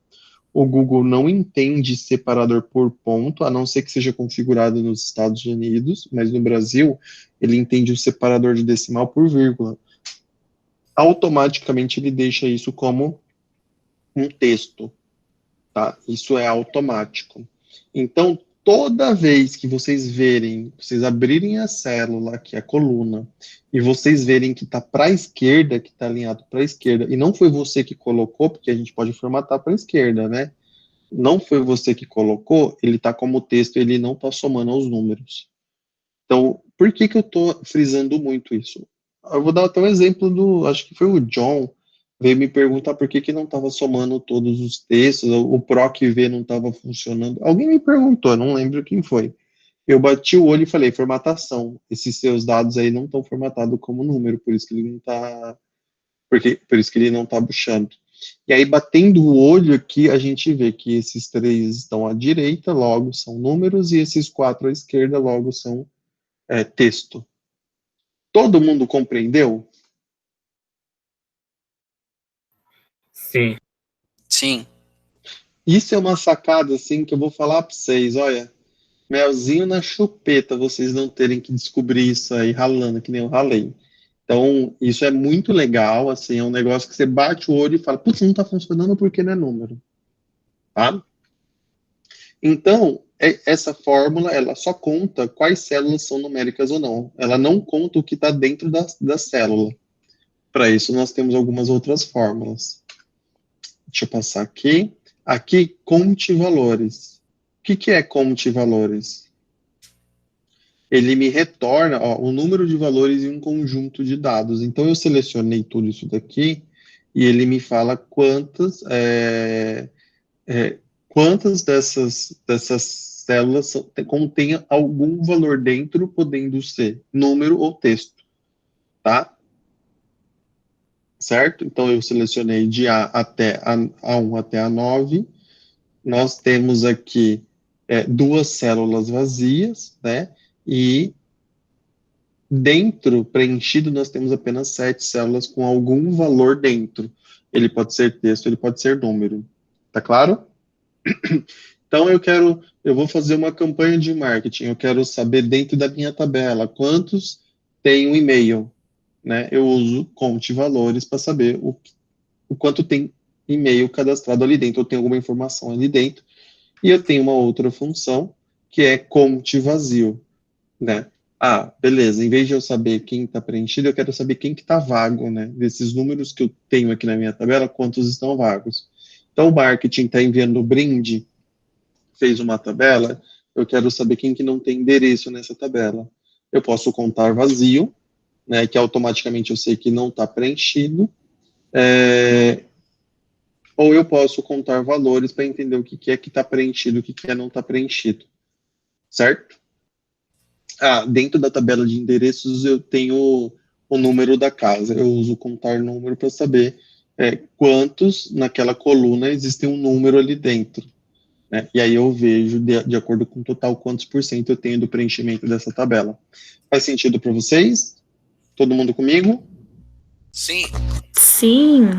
O Google não entende separador por ponto, a não ser que seja configurado nos Estados Unidos, mas no Brasil, ele entende o separador de decimal por vírgula. Automaticamente, ele deixa isso como um texto, tá? Isso é automático. Então, toda vez que vocês verem, vocês abrirem a célula, que é a coluna, e vocês verem que está para a esquerda, que está alinhado para a esquerda, e não foi você que colocou, porque a gente pode formatar para a esquerda, né? Não foi você que colocou, ele está como texto, ele não está somando aos números. Então, por que eu estou frisando muito isso? Eu vou dar até um exemplo acho que foi o John, veio me perguntar por que não estava somando todos os textos, o PROC-V não estava funcionando. Alguém me perguntou, não lembro quem foi. Eu bati o olho e falei, formatação, esses seus dados aí não estão formatados como número, por isso que ele não está, por isso que ele não está puxando. E aí, batendo o olho aqui, a gente vê que esses 3 estão à direita, logo são números, e esses 4 à esquerda, logo são texto. Todo mundo compreendeu? Sim. Sim. Isso é uma sacada, assim, que eu vou falar para vocês, olha, melzinho na chupeta, vocês não terem que descobrir isso aí ralando, que nem eu ralei. Então, isso é muito legal, assim, é um negócio que você bate o olho e fala, putz, não está funcionando porque não é número, tá? Então, essa fórmula, ela só conta quais células são numéricas ou não. Ela não conta o que está dentro da célula. Para isso, nós temos algumas outras fórmulas. Deixa eu passar aqui. Aqui, conte valores. O que é conte valores? Ele me retorna o número de valores em um conjunto de dados. Então, eu selecionei tudo isso daqui e ele me fala quantas dessas células contêm algum valor dentro, podendo ser número ou texto, tá? Certo? Então, eu selecionei de A1 até A9. Nós temos aqui 2 células vazias, né? E dentro, preenchido, nós temos apenas 7 células com algum valor dentro. Ele pode ser texto, ele pode ser número. Tá claro? Então, eu vou fazer uma campanha de marketing, eu quero saber dentro da minha tabela quantos tem um e-mail, né? Eu uso conte valores para saber o quanto tem e-mail cadastrado ali dentro, eu tenho alguma informação ali dentro, e eu tenho uma outra função, que é conte vazio, né? Ah, beleza, em vez de eu saber quem está preenchido, eu quero saber quem que está vago, né? Desses números que eu tenho aqui na minha tabela, quantos estão vagos. Então, o marketing está enviando o brinde, fez uma tabela, eu quero saber quem que não tem endereço nessa tabela. Eu posso contar vazio, né, que automaticamente eu sei que não está preenchido, ou eu posso contar valores para entender o que é que está preenchido, o que é não está preenchido, certo? Dentro da tabela de endereços eu tenho o número da casa, eu uso contar número para saber quantos naquela coluna existem um número ali dentro. Né? E aí eu vejo, de acordo com o total, quantos por cento eu tenho do preenchimento dessa tabela. Faz sentido para vocês? Todo mundo comigo? Sim. Sim.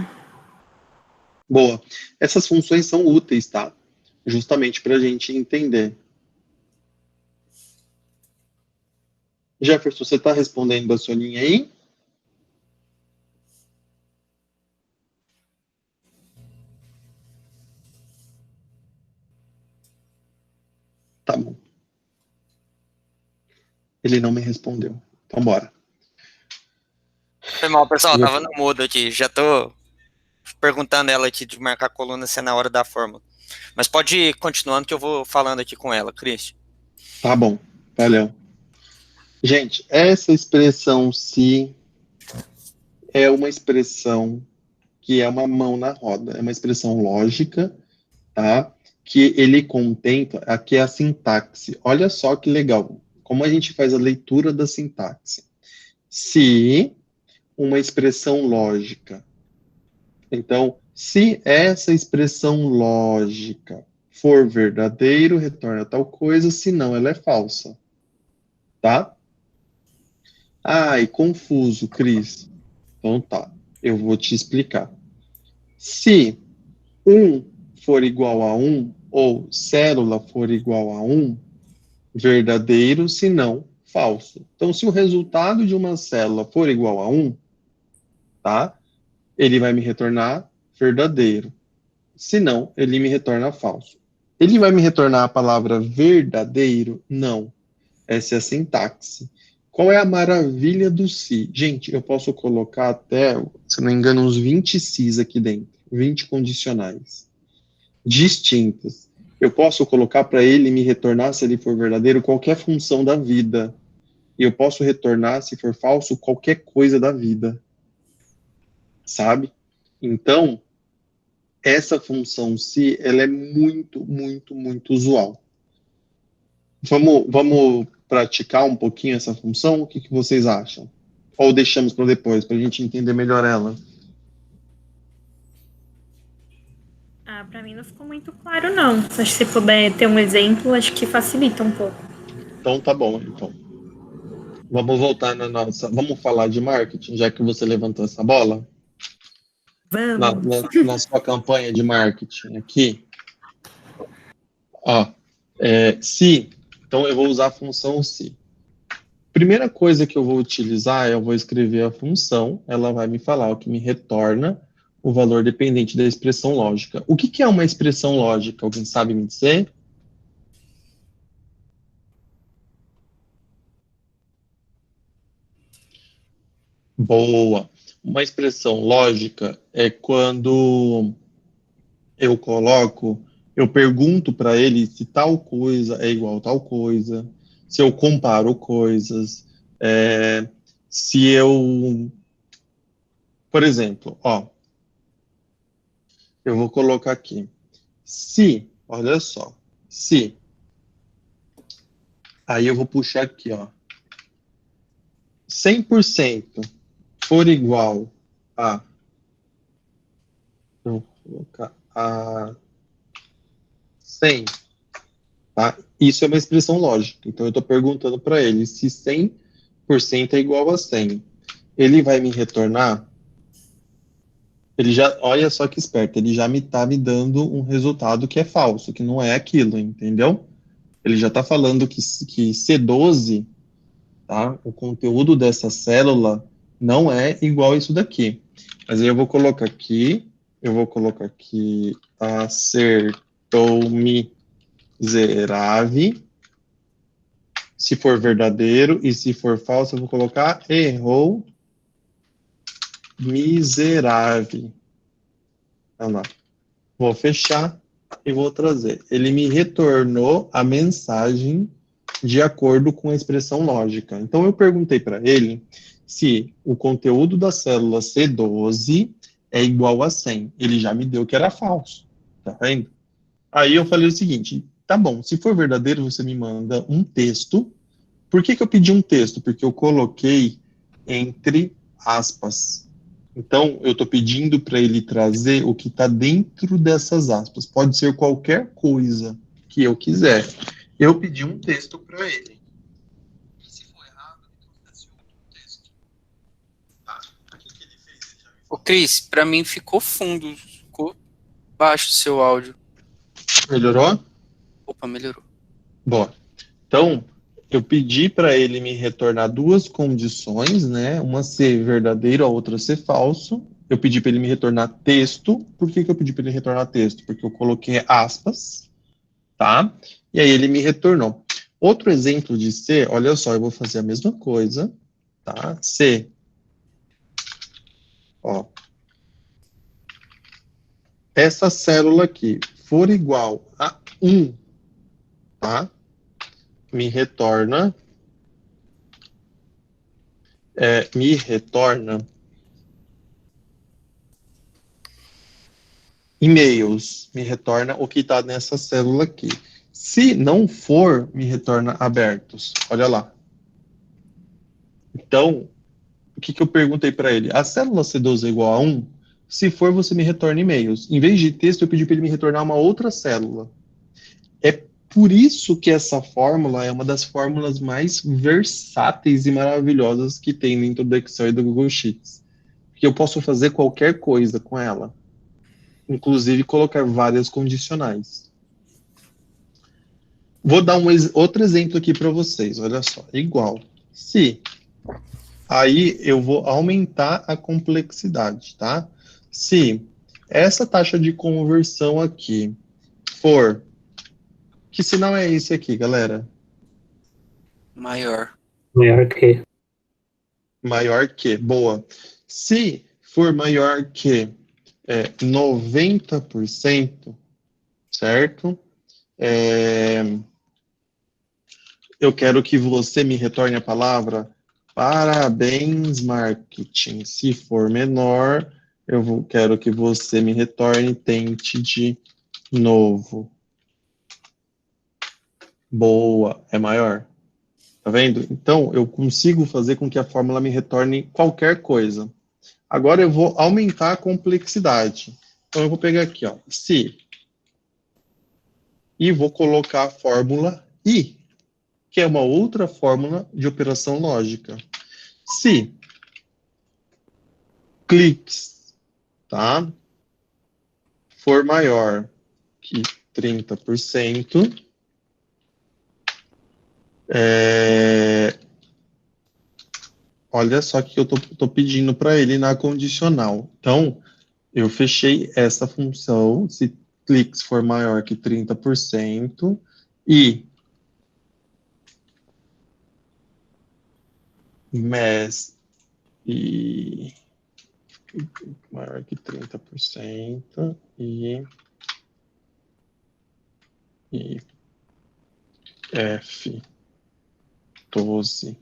Boa. Essas funções são úteis, tá? Justamente para a gente entender. Jefferson, você está respondendo a sua linha aí? Tá bom. Ele não me respondeu. Então, bora. Foi mal, pessoal. Tava no mudo aqui. Já tô perguntando ela aqui de marcar a coluna se é na hora da fórmula. Mas pode ir continuando que eu vou falando aqui com ela, Cris. Tá bom. Valeu. Gente, essa expressão se é uma expressão que é uma mão na roda. É uma expressão lógica, tá? Que ele contempla, aqui é a sintaxe. Olha só que legal, como a gente faz a leitura da sintaxe. se uma expressão lógica. Então, se essa expressão lógica for verdadeiro, retorna tal coisa, se não, ela é falsa. Tá? Ai, confuso, Cris. Então tá, eu vou te explicar. Se 1 for igual a 1, ou célula for igual a 1, verdadeiro, se não, falso. Então, se o resultado de uma célula for igual a 1, tá? Ele vai me retornar verdadeiro. Se não, ele me retorna falso. Ele vai me retornar a palavra verdadeiro? Não. Essa é a sintaxe. Qual é a maravilha do se? Gente, eu posso colocar até, se não me engano, uns 20 se's aqui dentro. 20 condicionais. Distintos. Eu posso colocar para ele me retornar, se ele for verdadeiro, qualquer função da vida. E eu posso retornar, se for falso, qualquer coisa da vida. Sabe? Então, essa função se, ela é muito, muito, muito usual. Vamos praticar um pouquinho essa função? O que vocês acham? Ou deixamos para depois, para a gente entender melhor ela? Ah, para mim não ficou muito claro, não. Acho que se puder ter um exemplo, acho que facilita um pouco. Então, tá bom, então. Vamos voltar na nossa... Vamos falar de marketing, já que você levantou essa bola? Vamos. Na sua campanha de marketing aqui. Ó, se... Então, eu vou usar a função se. Primeira coisa que eu vou utilizar, eu vou escrever a função, ela vai me falar o que me retorna o valor dependente da expressão lógica. O que é uma expressão lógica? Alguém sabe me dizer? Boa. Uma expressão lógica é quando eu pergunto para ele se tal coisa é igual a tal coisa, se eu comparo coisas, se eu... Por exemplo, ó, eu vou colocar aqui. Se, olha só, se... Aí eu vou puxar aqui, ó. 100% for igual a... Vou colocar a 100, tá? Isso é uma expressão lógica. Então, eu estou perguntando para ele se 100% é igual a 100. Ele vai me retornar... Ele já, olha só que esperto, ele já está me dando um resultado que é falso, que não é aquilo, entendeu? Ele já está falando que C12, tá? O conteúdo dessa célula não é igual a isso daqui. Mas aí eu vou colocar aqui, acertou miserável. Se for verdadeiro, e se for falso, eu vou colocar errou miserável. Olha lá. Vou fechar e vou trazer. Ele me retornou a mensagem de acordo com a expressão lógica. Então, eu perguntei para ele se o conteúdo da célula C12 é igual a 100. Ele já me deu que era falso. Tá vendo? Aí eu falei o seguinte, tá bom, se for verdadeiro, você me manda um texto. Por que eu pedi um texto? Porque eu coloquei entre aspas. Então, eu estou pedindo para ele trazer o que está dentro dessas aspas. Pode ser qualquer coisa que eu quiser. Eu pedi um texto para ele. Se for errado, ele trouxe outro texto. Tá, o que ele fez? Ô, Cris, para mim ficou fundo. Ficou baixo o seu áudio. Melhorou? Opa, melhorou. Bom, então... Eu pedi para ele me retornar duas condições, né? Uma ser verdadeiro, a outra ser falso. Eu pedi para ele me retornar texto. Por que eu pedi para ele retornar texto? Porque eu coloquei aspas, tá? E aí ele me retornou. Outro exemplo de ser, olha só, eu vou fazer a mesma coisa, tá? Se, ó, essa célula aqui for igual a 1, tá? Me retorna e-mails, me retorna o que está nessa célula aqui. Se não for, me retorna abertos. Olha lá. Então, que eu perguntei para ele? A célula C12 é igual a 1? Se for, você me retorna e-mails. Em vez de texto, eu pedi para ele me retornar uma outra célula. É por isso que essa fórmula é uma das fórmulas mais versáteis e maravilhosas que tem dentro do Excel e do Google Sheets. Porque eu posso fazer qualquer coisa com ela. Inclusive colocar várias condicionais. Vou dar outro exemplo aqui para vocês. Olha só, igual. Se aí eu vou aumentar a complexidade, tá? Se essa taxa de conversão aqui for... Que sinal é esse aqui, galera? Maior. Maior que. Maior que, boa. Se for maior que 90%, certo? Eu quero que você me retorne a palavra parabéns, marketing. Se for menor, quero que você me retorne tente de novo. Boa, é maior. Tá vendo? Então, eu consigo fazer com que a fórmula me retorne qualquer coisa. Agora eu vou aumentar a complexidade. Então, eu vou pegar aqui, ó, se, e vou colocar a fórmula I, que é uma outra fórmula de operação lógica. Se cliques, tá, for maior que 30%, olha só que eu tô pedindo para ele na condicional. Então, eu fechei essa função, se cliques for maior que 30%, e maior que 30%, e F12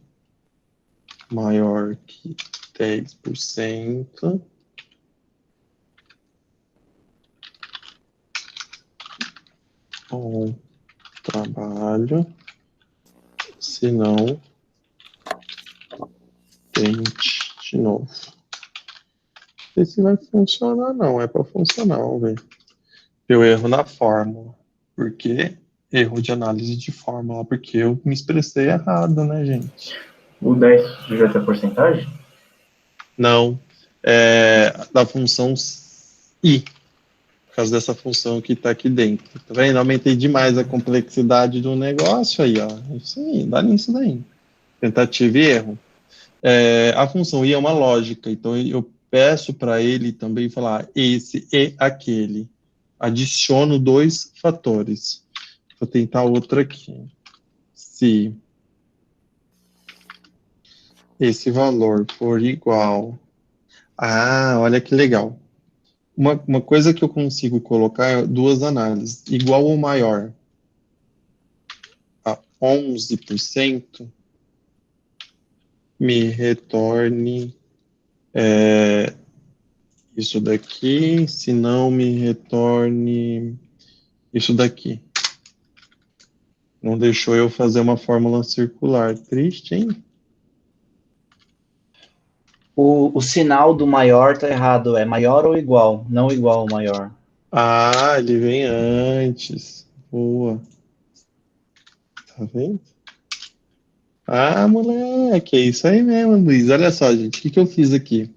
maior que 10%, bom trabalho, se não, tente de novo. Não sei se vai funcionar, não, é para funcionar, vamos ver. Eu erro na fórmula, porque erro de análise de fórmula, porque eu me expressei errado, né, gente? O 10 já tem porcentagem? Não, da função I, por causa dessa função que está aqui dentro. Tá vendo? Aumentei demais a complexidade do negócio aí, ó. Isso aí, dá nisso daí. Tentativa e erro. A função I é uma lógica, então eu peço para ele também falar esse e aquele. Adiciono 2 fatores. Vou tentar outra aqui. Se esse valor for igual... olha que legal. Uma coisa que eu consigo colocar é 2 análises. Igual ou maior a 11%, me retorne isso daqui, se não me retorne isso daqui. Não deixou eu fazer uma fórmula circular. Triste, hein? O sinal do maior tá errado, é maior ou igual, não igual ao maior. Ele vem antes. Boa. Tá vendo? Moleque, é isso aí mesmo, Luiz. Olha só, gente, o que eu fiz aqui?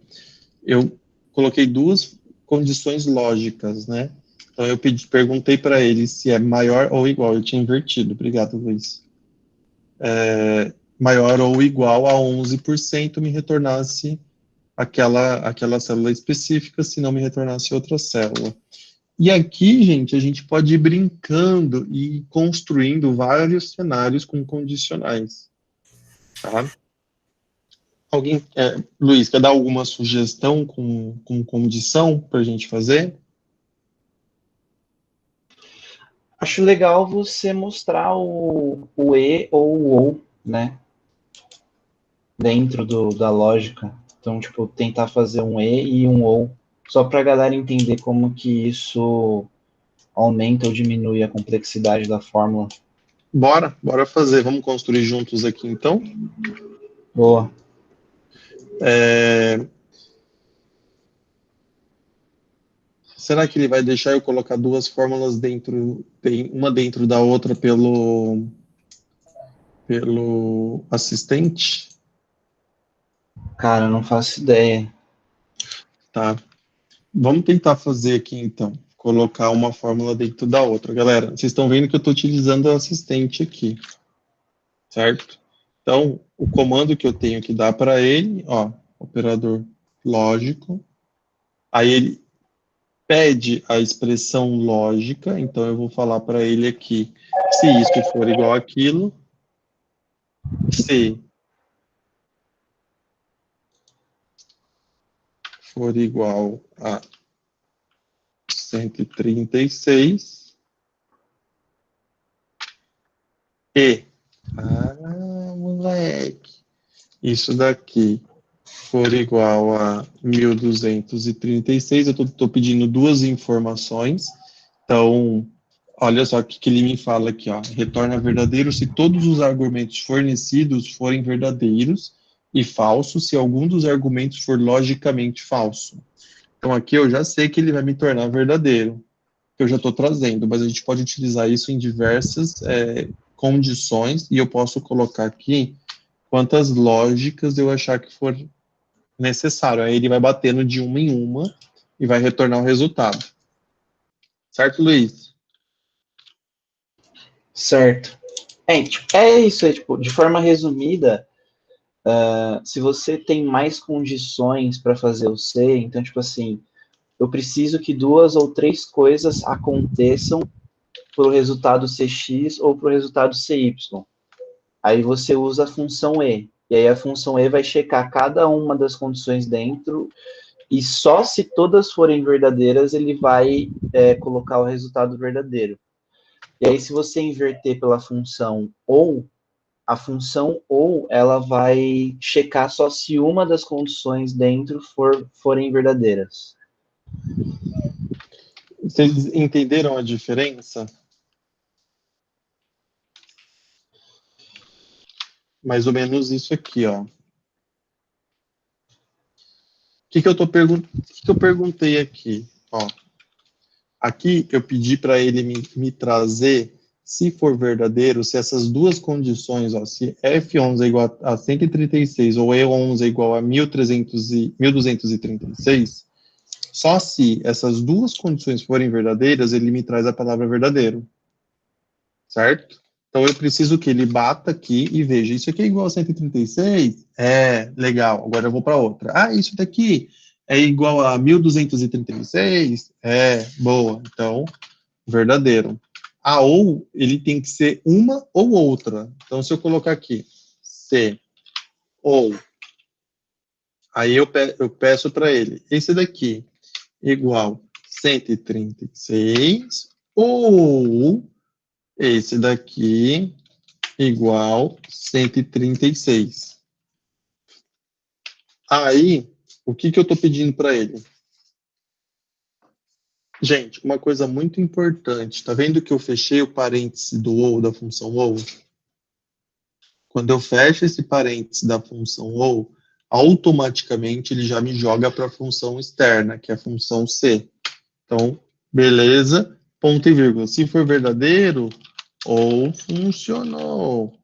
Eu coloquei 2 condições lógicas, né? Então eu perguntei para ele se é maior ou igual. Eu tinha invertido. Obrigado, Luiz. Maior ou igual a 11%, me retornasse aquela célula específica, se não me retornasse outra célula. E aqui, gente, a gente pode ir brincando e construindo vários cenários com condicionais. Tá? Alguém, Luiz, quer dar alguma sugestão com condição para a gente fazer? Acho legal você mostrar o E ou o OU, né? Dentro da lógica. Então, tipo, tentar fazer um E e um OU, só para a galera entender como que isso aumenta ou diminui a complexidade da fórmula. Bora fazer. Vamos construir juntos aqui, então? Boa. Será que ele vai deixar eu colocar duas fórmulas uma dentro da outra pelo assistente? Cara, eu não faço ideia. Tá. Vamos tentar fazer aqui, então. Colocar uma fórmula dentro da outra. Galera, vocês estão vendo que eu estou utilizando o assistente aqui. Certo? Então, o comando que eu tenho que dar para ele, ó, operador lógico. Aí ele pede a expressão lógica, então eu vou falar para ele aqui, se isso for igual àquilo, se for igual a 136 e, moleque, isso daqui for igual a 1236, eu estou pedindo duas informações, então, olha só o que ele me fala aqui, ó, retorna verdadeiro se todos os argumentos fornecidos forem verdadeiros e falsos se algum dos argumentos for logicamente falso. Então aqui eu já sei que ele vai me tornar verdadeiro, que eu já estou trazendo, mas a gente pode utilizar isso em diversas condições, e eu posso colocar aqui quantas lógicas eu achar que for necessário. Aí ele vai batendo de uma em uma e vai retornar o resultado. Certo, Luiz? Certo. É isso, tipo, de forma resumida, se você tem mais condições para fazer o C, então, tipo assim, eu preciso que 2 ou 3 coisas aconteçam para o resultado CX ou para o resultado CY. Aí você usa a função E. E aí a função E vai checar cada uma das condições dentro, e só se todas forem verdadeiras, ele vai colocar o resultado verdadeiro. E aí, se você inverter pela função OU, a função OU, ela vai checar só se uma das condições dentro forem verdadeiras. Vocês entenderam a diferença? Mais ou menos isso aqui, ó. O que eu perguntei aqui? Ó, aqui eu pedi para ele me trazer, se for verdadeiro, se essas duas condições, ó, se F11 é igual a 136 ou E11 é igual a 1236, só se essas duas condições forem verdadeiras, ele me traz a palavra verdadeiro. Certo? Então, eu preciso que ele bata aqui e veja, isso aqui é igual a 136? É, legal, agora eu vou para outra. Ah, isso daqui é igual a 1236? É, boa, então, verdadeiro. A ou, ele tem que ser uma ou outra. Então, se eu colocar aqui, se ou, aí eu peço para ele, esse daqui igual 136 ou esse daqui igual 136. Aí, o que eu estou pedindo para ele? Gente, uma coisa muito importante. Tá vendo que eu fechei o parêntese do ou, da função ou? Quando eu fecho esse parêntese da função ou, automaticamente ele já me joga para a função externa, que é a função C. Então, beleza, ponto e vírgula. Se for verdadeiro, ou funcionou.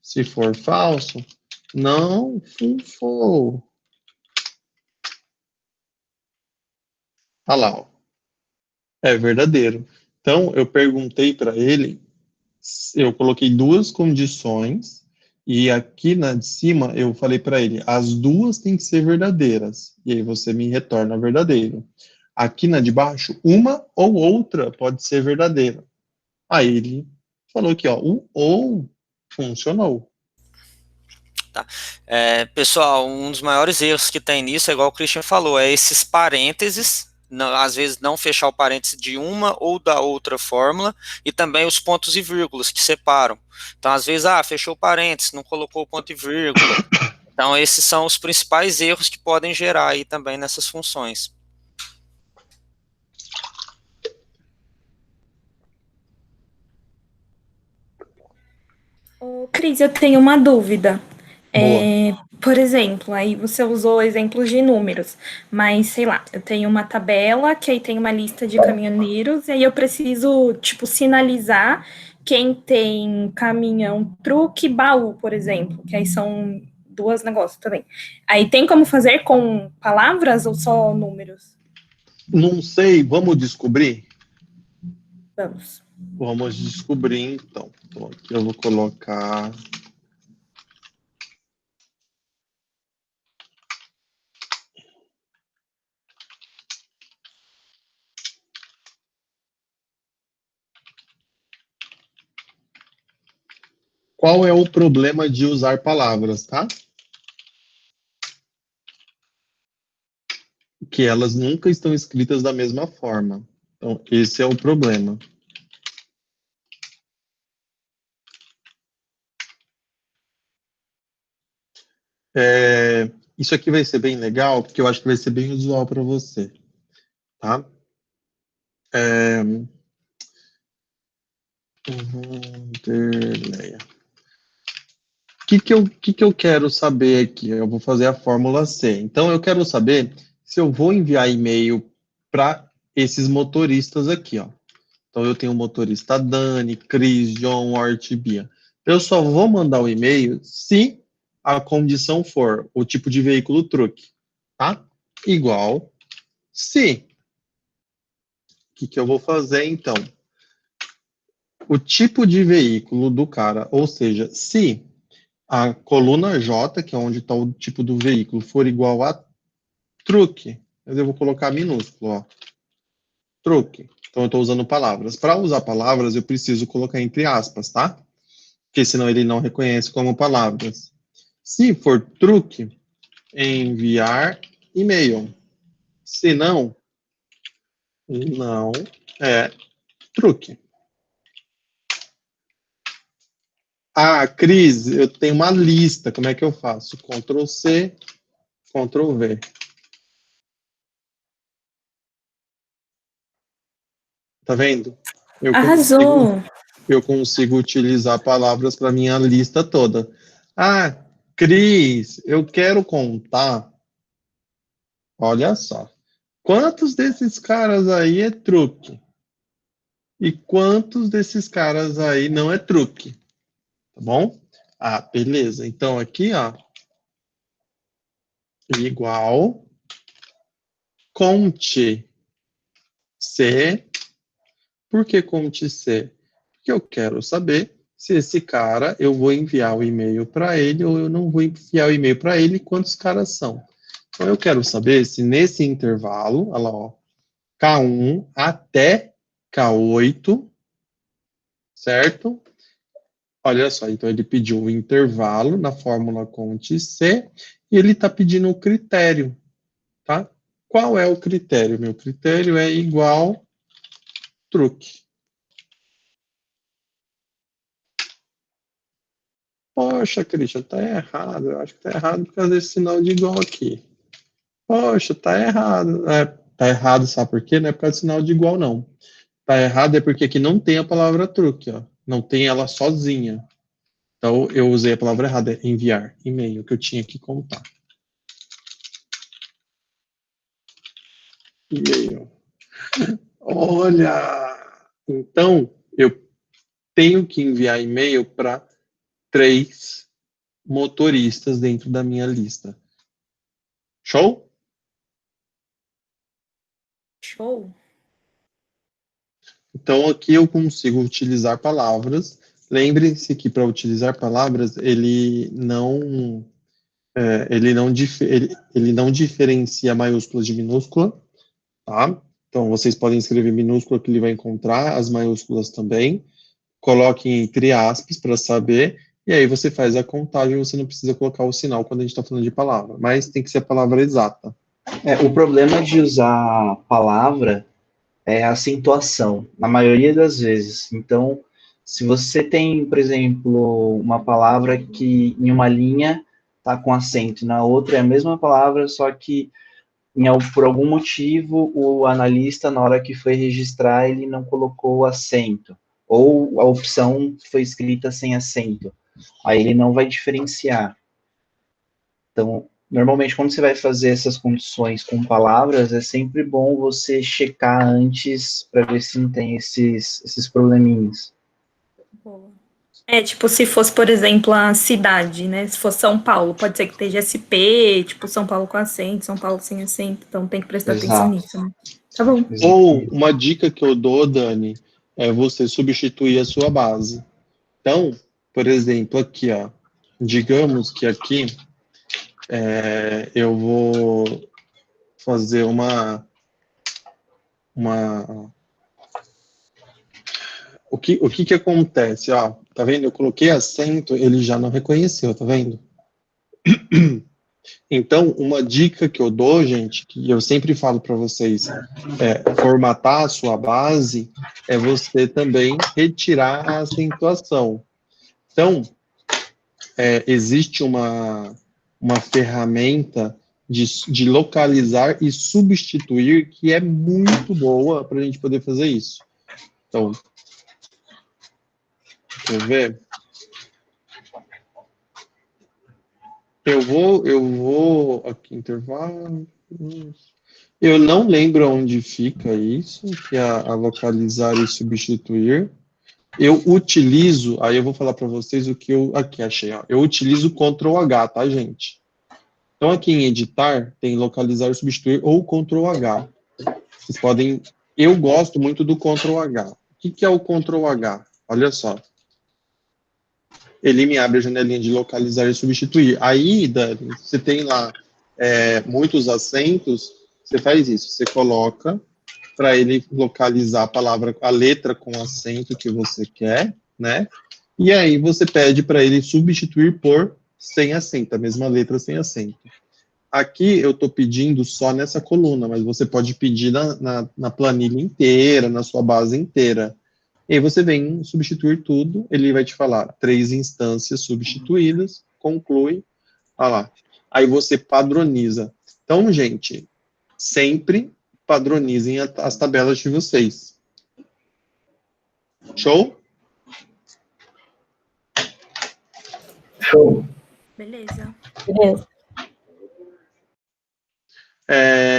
Se for falso, não funfou. Olha lá, ó. É verdadeiro. Então, eu perguntei para ele, eu coloquei duas condições, e aqui na de cima eu falei para ele, as duas têm que ser verdadeiras, e aí você me retorna verdadeiro. Aqui na de baixo, uma ou outra pode ser verdadeira. Aí ele falou que ó, o ou funcionou. Tá. Pessoal, um dos maiores erros que tem nisso, é igual o Christian falou, é esses parênteses, às vezes não fechar o parêntese de uma ou da outra fórmula, e também os pontos e vírgulas que separam. Então, às vezes, fechou o parêntese, não colocou o ponto e vírgula. Então, esses são os principais erros que podem gerar aí também nessas funções. Ô, Cris, eu tenho uma dúvida. por exemplo, aí você usou exemplos de números, mas sei lá, eu tenho uma tabela que aí tem uma lista de caminhoneiros, e aí eu preciso, tipo, sinalizar quem tem caminhão, truque, baú, por exemplo, que aí são duas negócios também. Aí tem como fazer com palavras ou só números? Não sei, vamos descobrir? Vamos. Vamos descobrir, então. Então, aqui eu vou colocar... Qual é o problema de usar palavras, tá? Que elas nunca estão escritas da mesma forma. Então, esse é o problema. Isso aqui vai ser bem legal, porque eu acho que vai ser bem usual para você, tá? O que eu quero saber aqui? Eu vou fazer a fórmula C. Então, eu quero saber se eu vou enviar e-mail para esses motoristas aqui, ó. Então, eu tenho o motorista Dani, Cris, John, Ort e Bia. Eu só vou mandar o e-mail se a condição for o tipo de veículo truque, tá? Igual se. O que eu vou fazer, então? O tipo de veículo do cara, ou seja, se a coluna J, que é onde está o tipo do veículo, for igual a truque, mas eu vou colocar minúsculo, ó. Truque. Então, eu estou usando palavras. Para usar palavras, eu preciso colocar entre aspas, tá? Porque senão ele não reconhece como palavras. Se for truque, enviar e-mail. Se não, não é truque. Ah, Cris, eu tenho uma lista. Como é que eu faço? Ctrl C, Ctrl V. Tá vendo? Arrasou! Eu consigo utilizar palavras para minha lista toda. Ah, Cris, eu quero contar. Olha só. Quantos desses caras aí é truque? E quantos desses caras aí não é truque? Tá bom? Ah, beleza. Então aqui, ó. Igual. Conte C. Por que conte C? Porque eu quero saber se esse cara, eu vou enviar o e-mail para ele ou eu não vou enviar o e-mail para ele, quantos caras são. Então, eu quero saber se nesse intervalo, olha lá, ó, K1 até K8, certo? Olha só, então ele pediu o intervalo na fórmula conte C e ele está pedindo o critério, tá? Qual é o critério? Meu critério é igual truque. Poxa, Christian, tá errado. Eu acho que tá errado por causa desse sinal de igual aqui. Poxa, tá errado. Tá errado, sabe por quê? Não é por causa do sinal de igual, não. Tá errado é porque aqui não tem a palavra truque, ó. Não tem ela sozinha. Então, eu usei a palavra errada, enviar e-mail, que eu tinha que contar. E-mail. Olha! Então, eu tenho que enviar e-mail para 3 motoristas dentro da minha lista. Show? Show. Então, aqui eu consigo utilizar palavras. Lembre-se que para utilizar palavras, ele não diferencia maiúscula de minúscula, tá? Então, vocês podem escrever minúscula que ele vai encontrar, as maiúsculas também. Coloquem entre aspas para saber, e aí você faz a contagem, você não precisa colocar o sinal quando a gente está falando de palavra, mas tem que ser a palavra exata. O problema de usar palavra é a acentuação, na maioria das vezes. Então, se você tem, por exemplo, uma palavra que em uma linha está com acento, na outra é a mesma palavra, só que por algum motivo o analista, na hora que foi registrar, ele não colocou o acento, ou a opção foi escrita sem acento. Aí ele não vai diferenciar. Então, normalmente, quando você vai fazer essas condições com palavras, é sempre bom você checar antes para ver se não tem esses probleminhas. Tipo, se fosse, por exemplo, a cidade, né? Se fosse São Paulo, pode ser que esteja SP, tipo, São Paulo com acento, São Paulo sem acento. Então tem que prestar atenção nisso, né? Tá bom. Ou uma dica que eu dou, Dani, é você substituir a sua base. Então, por exemplo, aqui, ó, digamos que aqui eu vou fazer o que acontece? Ó, tá vendo? Eu coloquei acento, ele já não reconheceu, tá vendo? Então, uma dica que eu dou, gente, que eu sempre falo para vocês, formatar a sua base, é você também retirar a acentuação. Então, existe uma ferramenta de localizar e substituir que é muito boa para a gente poder fazer isso. Então, quer ver? Eu vou aqui, intervalo. Eu não lembro onde fica isso, que é a localizar e substituir. Eu utilizo, aí eu vou falar para vocês o que eu aqui achei. Ó. Eu utilizo Ctrl H, tá, gente? Então, aqui em editar, tem localizar e substituir ou Ctrl H. Vocês podem... Eu gosto muito do Ctrl H. O que é o Ctrl H? Olha só. Ele me abre a janelinha de localizar e substituir. Aí, Dani, você tem lá muitos acentos, você faz isso. Você coloca para ele localizar a palavra, a letra com acento que você quer, né? E aí você pede para ele substituir por sem acento, a mesma letra sem acento. Aqui eu estou pedindo só nessa coluna, mas você pode pedir na planilha inteira, na sua base inteira. E aí você vem substituir tudo, ele vai te falar 3 instâncias substituídas, conclui, olha lá. Aí você padroniza. Então, gente, sempre padronizem as tabelas de vocês. Show? Show. Beleza.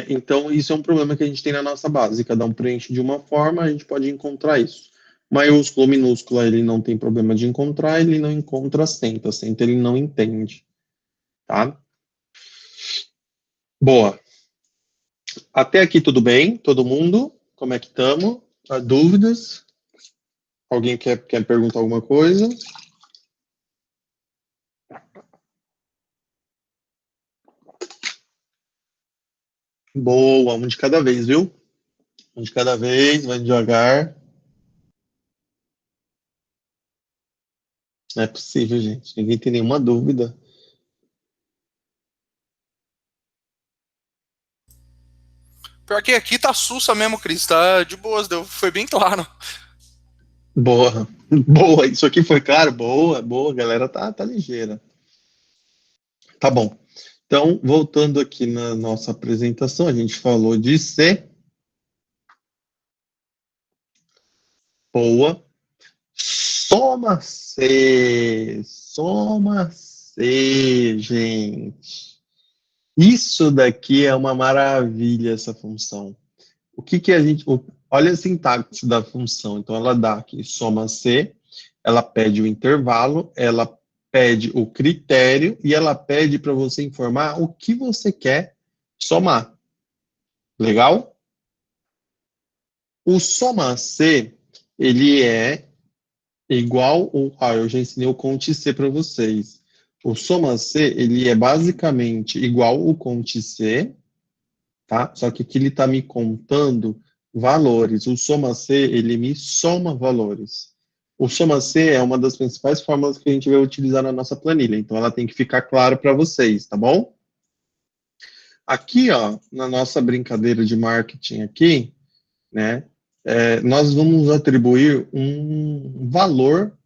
Então, isso é um problema que a gente tem na nossa base. Cada um preenche de uma forma, a gente pode encontrar isso. Maiúsculo, minúsculo, ele não tem problema de encontrar, ele não encontra acento. Acento ele não entende. Tá? Boa. Até aqui tudo bem? Todo mundo? Como é que estamos? Dúvidas? Alguém quer perguntar alguma coisa? Boa, um de cada vez, viu? Um de cada vez, vai devagar. Não é possível, gente. Ninguém tem nenhuma dúvida. Pior que aqui tá sussa mesmo, Cris. Tá de boas, foi bem claro. Boa, boa. Isso aqui foi claro? Boa, boa. A galera tá ligeira. Tá bom. Então, voltando aqui na nossa apresentação, a gente falou de C. Boa. Soma C. Soma C, gente. Isso daqui é uma maravilha, essa função. O que a gente... Olha a sintaxe da função. Então, ela dá aqui soma C, ela pede o intervalo, ela pede o critério e ela pede para você informar o que você quer somar. Legal? O soma C, ele é igual... eu já ensinei o conte C para vocês. O soma C, ele é basicamente igual o conte C, tá? Só que aqui ele está me contando valores. O soma C, ele me soma valores. O soma C é uma das principais fórmulas que a gente vai utilizar na nossa planilha. Então, ela tem que ficar claro para vocês, tá bom? Aqui, ó, na nossa brincadeira de marketing aqui, né, nós vamos atribuir um valor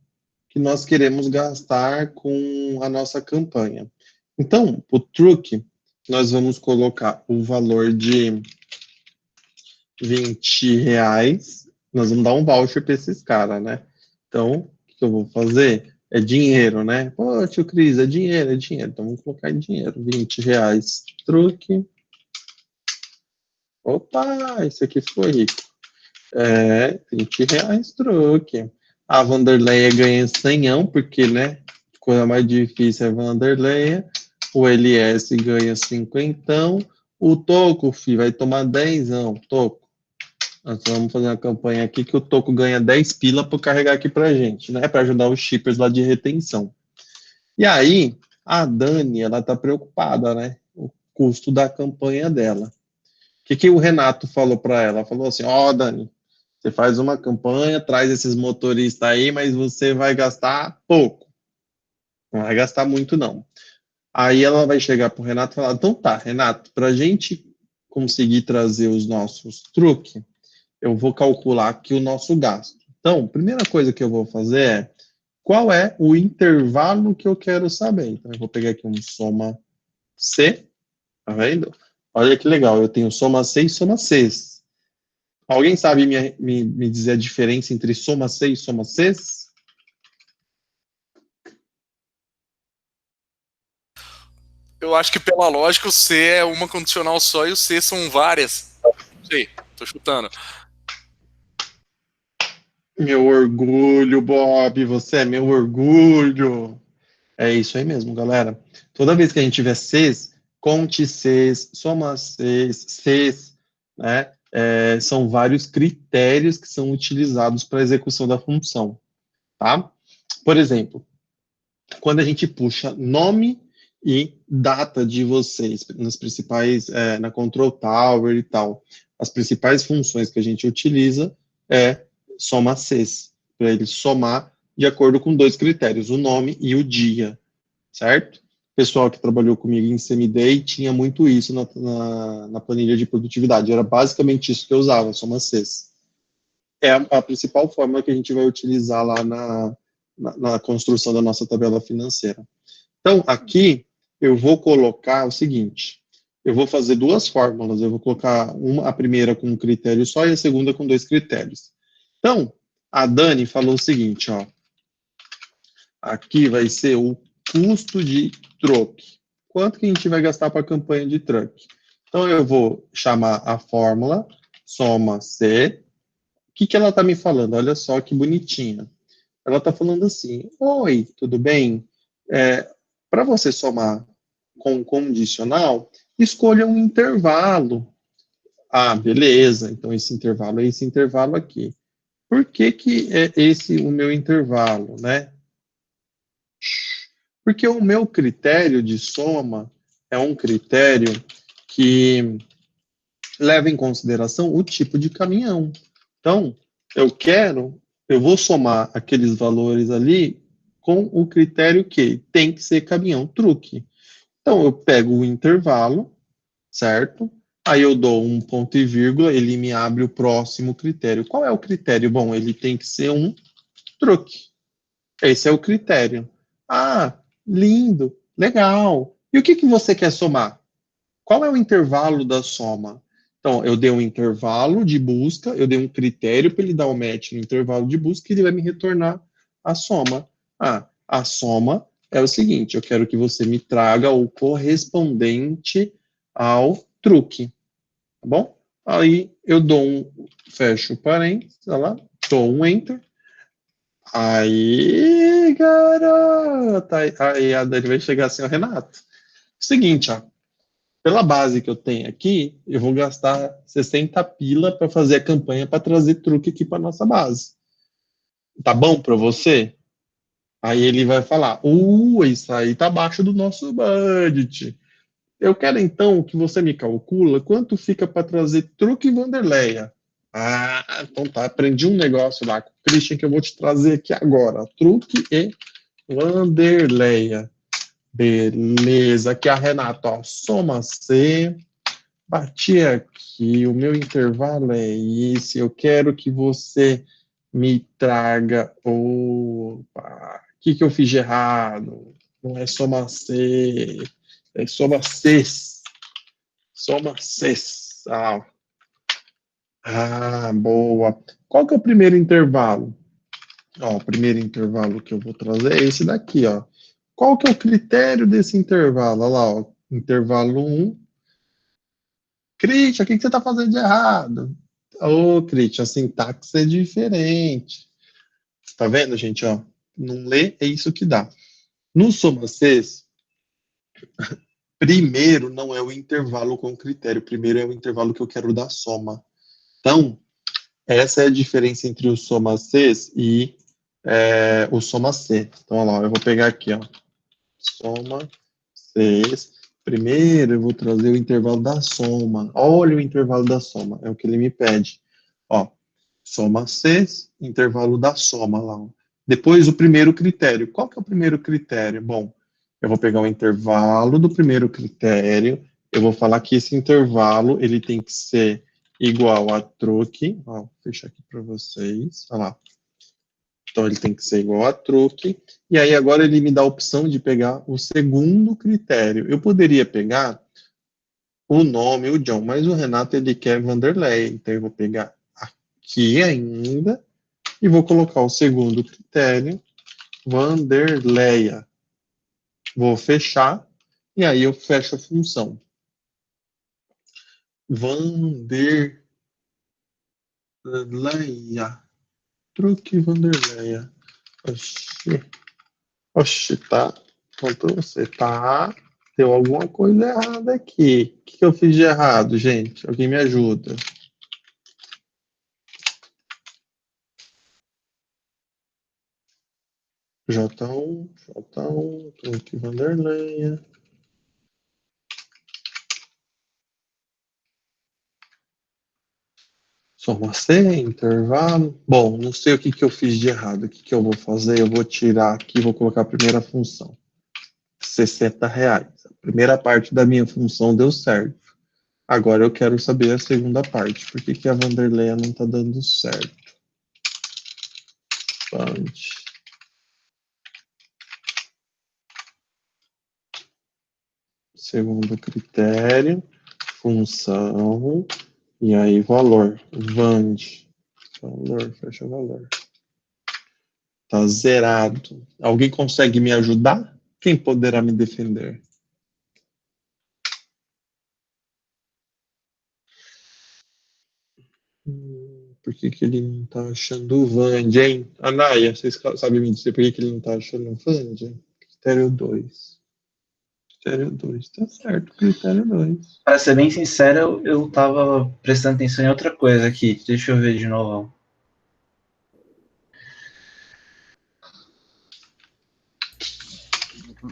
que nós queremos gastar com a nossa campanha. Então, o truque, nós vamos colocar o valor de R$20. Nós vamos dar um voucher para esses caras, né? Então, o que eu vou fazer? É dinheiro, né? Pô, tio Cris, é dinheiro, é dinheiro. Então vamos colocar em dinheiro. R$20 truque. Opa, esse aqui foi rico. R$20 truque. A Vanderleia ganha 100, porque, né? Coisa mais difícil é Vanderleia. O LS ganha 50. O Toco, filho, vai tomar 10. Toco. Nós vamos fazer uma campanha aqui que o Toco ganha 10 pila para carregar aqui pra gente, né? Para ajudar os shippers lá de retenção. E aí, a Dani, ela tá preocupada, né? O custo da campanha dela. O que o Renato falou para ela? Falou assim, Dani, você faz uma campanha, traz esses motoristas aí, mas você vai gastar pouco. Não vai gastar muito, não. Aí ela vai chegar pro Renato e falar, então tá, Renato, pra gente conseguir trazer os nossos truques, eu vou calcular aqui o nosso gasto. Então, a primeira coisa que eu vou fazer é, qual é o intervalo que eu quero saber? Então, eu vou pegar aqui um soma C, tá vendo? Olha que legal, eu tenho soma C e soma C. Alguém sabe me dizer a diferença entre soma C e soma C? Eu acho que pela lógica o C é uma condicional só e o C são várias. Não sei, tô chutando. Meu orgulho, Bob, você é meu orgulho. É isso aí mesmo, galera. Toda vez que a gente tiver Cs, conte Cs, soma Cs, né? São vários critérios que são utilizados para a execução da função, tá? Por exemplo, quando a gente puxa nome e data de vocês nas principais, na Control Tower e tal, as principais funções que a gente utiliza é soma Cs, para ele somar de acordo com 2 critérios, o nome e o dia, certo? O pessoal que trabalhou comigo em Semiday tinha muito isso na planilha de produtividade, era basicamente isso que eu usava, soma Cs. É a principal fórmula que a gente vai utilizar lá na construção da nossa tabela financeira. Então, aqui, eu vou colocar o seguinte, eu vou fazer 2 fórmulas, eu vou colocar a primeira com um critério só e a segunda com 2 critérios. Então, a Dani falou o seguinte, ó, aqui vai ser o custo de truque. Quanto que a gente vai gastar para a campanha de truque? Então, eu vou chamar a fórmula, soma C. O que ela está me falando? Olha só que bonitinha. Ela está falando assim, oi, tudo bem? Para você somar com condicional, escolha um intervalo. Ah, beleza, então esse intervalo é esse intervalo aqui. Por que é esse o meu intervalo, né? Porque o meu critério de soma é um critério que leva em consideração o tipo de caminhão. Então, eu vou somar aqueles valores ali com o critério que tem que ser caminhão truque. Então, eu pego o intervalo, certo? Aí eu dou um ponto e vírgula, ele me abre o próximo critério. Qual é o critério? Bom, ele tem que ser um truque. Esse é o critério. Ah, lindo, legal. E o que você quer somar? Qual é o intervalo da soma? Então, eu dei um intervalo de busca, eu dei um critério para ele dar o match no intervalo de busca e ele vai me retornar a soma. Ah, a soma é o seguinte, eu quero que você me traga o correspondente ao truque, tá bom? Aí eu fecho o parênteses, olha lá, dou um enter. Aí, garota, aí a Dani vai chegar assim, ó, Renato, seguinte, ó, pela base que eu tenho aqui, eu vou gastar 60 pila para fazer a campanha para trazer truque aqui para nossa base. Tá bom para você? Aí ele vai falar, isso aí tá abaixo do nosso budget. Eu quero então que você me calcula quanto fica para trazer truque Vanderleia. Ah, então tá, aprendi um negócio lá com o Christian que eu vou te trazer aqui agora. Truque e Vanderleia. Beleza, aqui a Renata, ó, soma C, bati aqui, o meu intervalo é esse, eu quero que você me traga, opa, o que eu fiz de errado? Não é soma C, é soma C, boa. Qual que é o primeiro intervalo? Ó, o primeiro intervalo que eu vou trazer é esse daqui, ó. Qual que é o critério desse intervalo? Olha lá, ó, intervalo 1. Christian, o que você está fazendo de errado? Ô, Christian, a sintaxe é diferente. Tá vendo, gente? Ó, não lê, é isso que dá. No soma 6, primeiro não é o intervalo com critério, primeiro é o intervalo que eu quero da soma. Então, essa é a diferença entre o soma 6 e o soma C. Então, olha lá, eu vou pegar aqui, ó, soma 6. Primeiro eu vou trazer o intervalo da soma. Olha o intervalo da soma, é o que ele me pede. Ó, soma 6, intervalo da soma lá. Ó. Depois o primeiro critério. Qual que é o primeiro critério? Bom, eu vou pegar o intervalo do primeiro critério, eu vou falar que esse intervalo ele tem que ser igual a truque. Ó, vou fechar aqui para vocês. Olha lá. Então, ele tem que ser igual a truque. E aí, agora ele me dá a opção de pegar o segundo critério. Eu poderia pegar o nome, o John, mas o Renato, ele quer Vanderlei. Então, eu vou pegar aqui ainda e vou colocar o segundo critério, Vanderleia. Vou fechar e aí eu fecho a função. Vanderleia. Truque Vanderleia. Oxi, tá. Contra você, tá? Deu alguma coisa errada aqui. O que eu fiz de errado, gente? Alguém me ajuda. J1, truque Vanderleia. Soma C, intervalo. Bom, não sei o que eu fiz de errado. O que eu vou fazer? Eu vou tirar aqui, vou colocar a primeira função. R$60. A primeira parte da minha função deu certo. Agora eu quero saber a segunda parte. Por que a Vanderleia não está dando certo? Segundo critério, função, e aí valor, vand, valor, fecha valor. Tá zerado. Alguém consegue me ajudar? Quem poderá me defender? Por que ele não tá achando o vand, hein? Anaia, vocês sabem me dizer por que ele não tá achando o vand? Critério 2. Critério 2, tá certo, critério 2. Para ser bem sincero, eu tava prestando atenção em outra coisa aqui. Deixa eu ver de novo.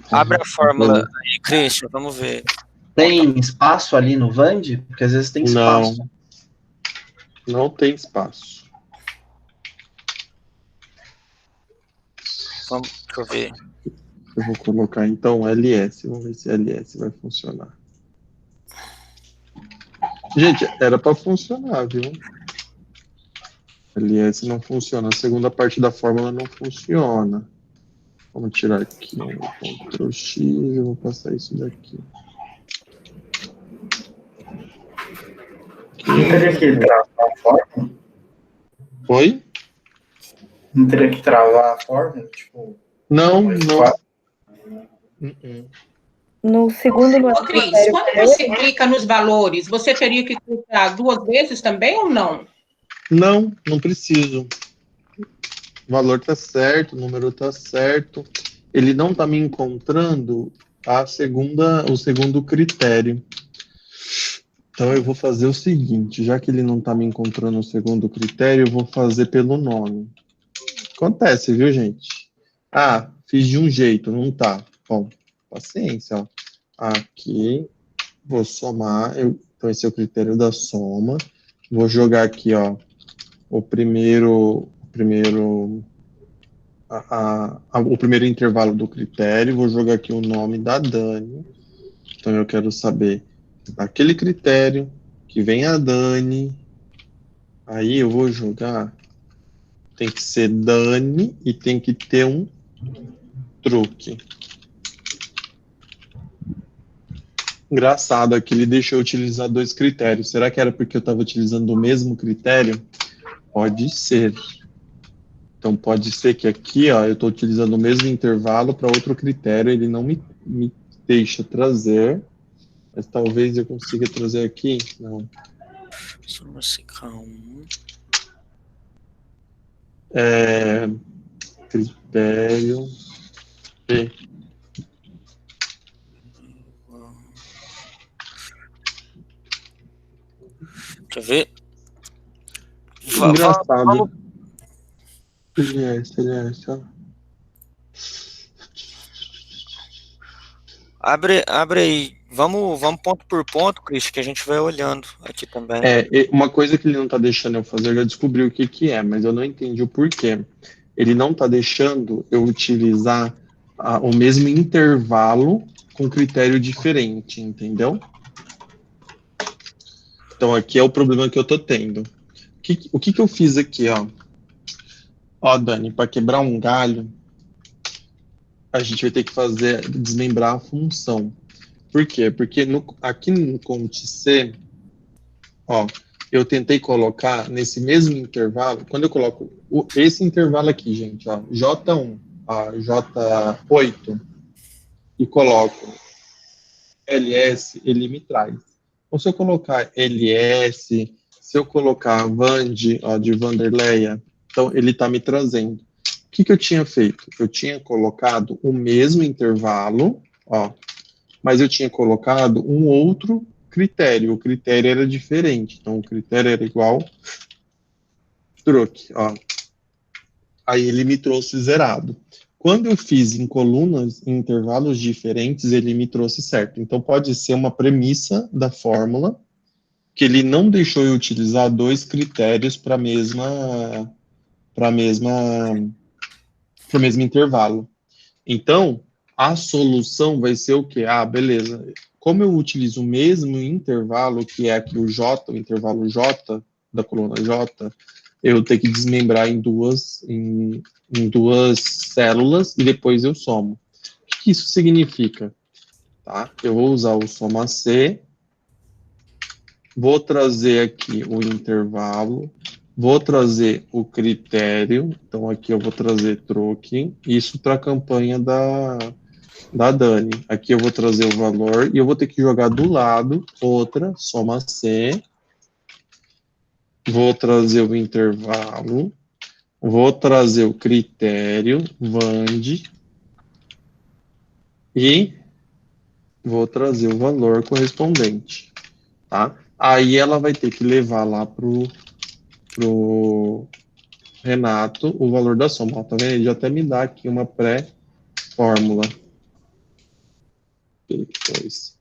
Abre a fórmula aí, Christian, vamos ver. Tem espaço ali no VAND? Porque às vezes tem espaço. Não tem espaço. Deixa eu ver. Eu vou colocar então LS. Vamos ver se LS vai funcionar. Gente, era para funcionar, viu? LS não funciona. A segunda parte da fórmula não funciona. Vamos tirar aqui um Ctrl X e eu vou passar isso daqui. Não teria que travar a fórmula? Oi? Não teria que travar a fórmula? Tipo, não. No segundo... Ô, Cris, quando você clica nos valores, você teria que clicar 2 vezes também ou não? Não preciso. O valor tá certo, o número tá certo. Ele não tá me encontrando o segundo critério. Então eu vou fazer o seguinte, já que ele não tá me encontrando o segundo critério, eu vou fazer pelo nome. Acontece, viu, gente? Ah, fiz de um jeito, não tá. Bom, paciência, ó. Aqui, vou somar, então esse é o critério da soma. Vou jogar aqui, ó, o primeiro intervalo do critério, vou jogar aqui o nome da Dani. Então eu quero saber aquele critério que vem a Dani. Aí eu vou jogar, tem que ser Dani e tem que ter um truque. Engraçado, aqui ele deixou eu utilizar 2 critérios. Será que era porque eu estava utilizando o mesmo critério? Pode ser. Então, pode ser que aqui, ó, eu estou utilizando o mesmo intervalo para outro critério, ele não me deixa trazer, mas talvez eu consiga trazer aqui. Não. Soma CK1. Critério P. Deixa eu ver. Engraçado. ó. Abre aí. Vamos ponto por ponto, Cris, que a gente vai olhando aqui também. Uma coisa que ele não está deixando eu fazer, eu já descobri o que é, mas eu não entendi o porquê. Ele não está deixando eu utilizar o mesmo intervalo com critério diferente, entendeu? Então, aqui é o problema que eu tô tendo. O que eu fiz aqui, ó? Ó, Dani, para quebrar um galho, a gente vai ter que desmembrar a função. Por quê? Porque aqui no Conte C, ó, eu tentei colocar nesse mesmo intervalo, quando eu coloco esse intervalo aqui, gente, ó, J1 a J8, e coloco LS, ele me traz. Ou se eu colocar LS, se eu colocar Vand, ó, de Vanderleia, então ele está me trazendo. O que eu tinha feito? Eu tinha colocado o mesmo intervalo, ó, mas eu tinha colocado um outro critério. O critério era diferente, então o critério era igual truque, ó. Aí ele me trouxe zerado. Quando eu fiz em colunas, em intervalos diferentes, ele me trouxe certo. Então, pode ser uma premissa da fórmula que ele não deixou eu utilizar dois critérios para o mesmo intervalo. Então, a solução vai ser o quê? Ah, beleza. Como eu utilizo o mesmo intervalo, que é aqui o J, o intervalo J, da coluna J, eu tenho que desmembrar em duas células e depois eu somo. O que isso significa? Tá? Eu vou usar o soma C, vou trazer aqui o intervalo, vou trazer o critério, então aqui eu vou trazer truque, isso para a campanha da Dani. Aqui eu vou trazer o valor e eu vou ter que jogar do lado outra, soma C, vou trazer o intervalo, vou trazer o critério, Vand, e vou trazer o valor correspondente, tá? Aí ela vai ter que levar lá pro Renato o valor da soma. Ó, tá vendo? Ele já até me dá aqui uma pré-fórmula. Depois,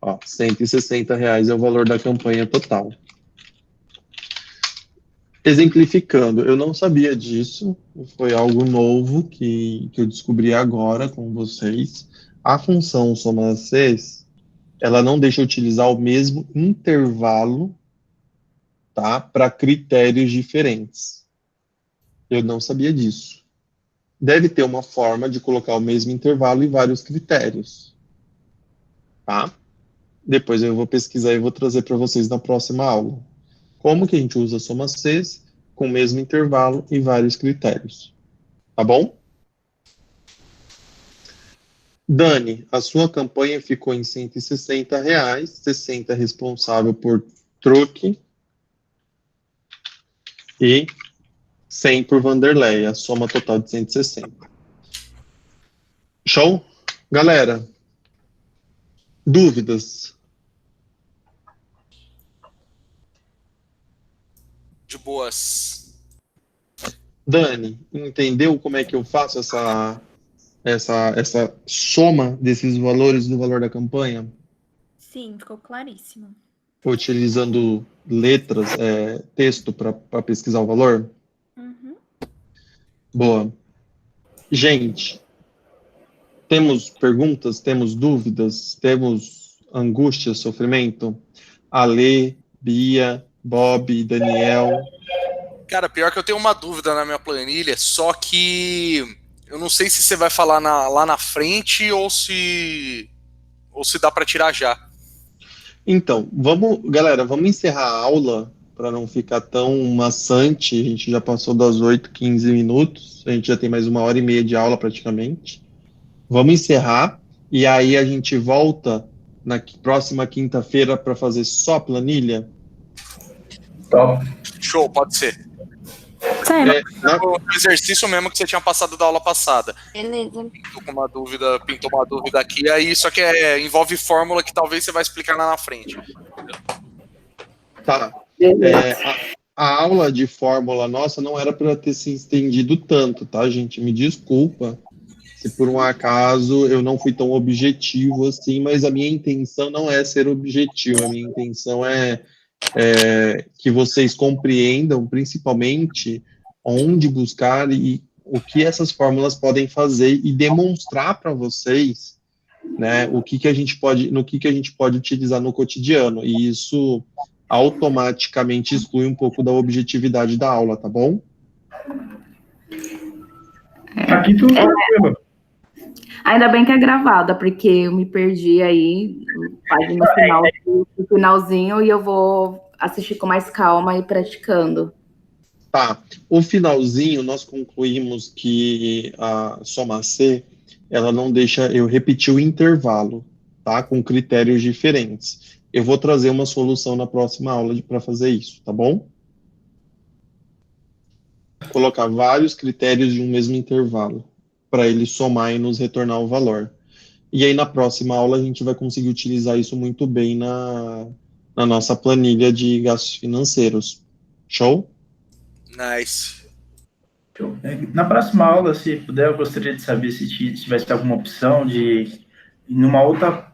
ó, R$160 é o valor da campanha total. Exemplificando, eu não sabia disso, foi algo novo que eu descobri agora com vocês. A função soma C, ela não deixa eu utilizar o mesmo intervalo, tá, para critérios diferentes. Eu não sabia disso. Deve ter uma forma de colocar o mesmo intervalo em vários critérios, tá? Depois eu vou pesquisar e vou trazer para vocês na próxima aula. Como que a gente usa soma C com o mesmo intervalo e vários critérios. Tá bom? Dani, a sua campanha ficou em R$160, 60 responsável por truque e 100 por Vanderlei, a soma total de 160. Show? Galera, dúvidas? De boas. Dani, entendeu como é que eu faço essa soma desses valores do valor da campanha? Sim, ficou claríssimo. Utilizando letras, texto para pesquisar o valor? Uhum. Boa. Gente, temos perguntas, temos dúvidas, temos angústia, sofrimento? Ale, Bia, Bob, Daniel. Cara, pior que eu tenho uma dúvida na minha planilha, só que eu não sei se você vai falar lá na frente ou se dá para tirar já. Então, galera, vamos encerrar a aula para não ficar tão maçante. A gente já passou das 8, 15 minutos, a gente já tem mais 1h30 de aula praticamente. Vamos encerrar, e aí a gente volta na próxima quinta-feira para fazer só planilha? Top. Show, pode ser. O exercício mesmo que você tinha passado da aula passada. Beleza. Pintou uma dúvida aqui, aí só que envolve fórmula que talvez você vai explicar lá na frente. Tá. A aula de fórmula nossa não era para ter se estendido tanto, tá, gente? Me desculpa se por um acaso eu não fui tão objetivo assim, mas a minha intenção não é ser objetivo, a minha intenção é que vocês compreendam, principalmente, onde buscar e o que essas fórmulas podem fazer e demonstrar para vocês, né, no que a gente pode utilizar no cotidiano, e isso automaticamente exclui um pouco da objetividade da aula, tá bom? Aqui tudo tranquilo. Ainda bem que é gravada, porque eu me perdi aí, no finalzinho, e eu vou assistir com mais calma e praticando. Tá. O finalzinho, nós concluímos que a Soma C, ela não deixa eu repetir o intervalo, tá? Com critérios diferentes. Eu vou trazer uma solução na próxima aula para fazer isso, tá bom? Colocar vários critérios de um mesmo intervalo, para ele somar e nos retornar o valor. E aí, na próxima aula, a gente vai conseguir utilizar isso muito bem na nossa planilha de gastos financeiros. Show? Nice. Na próxima aula, se puder, eu gostaria de saber se tivesse alguma opção de, numa outra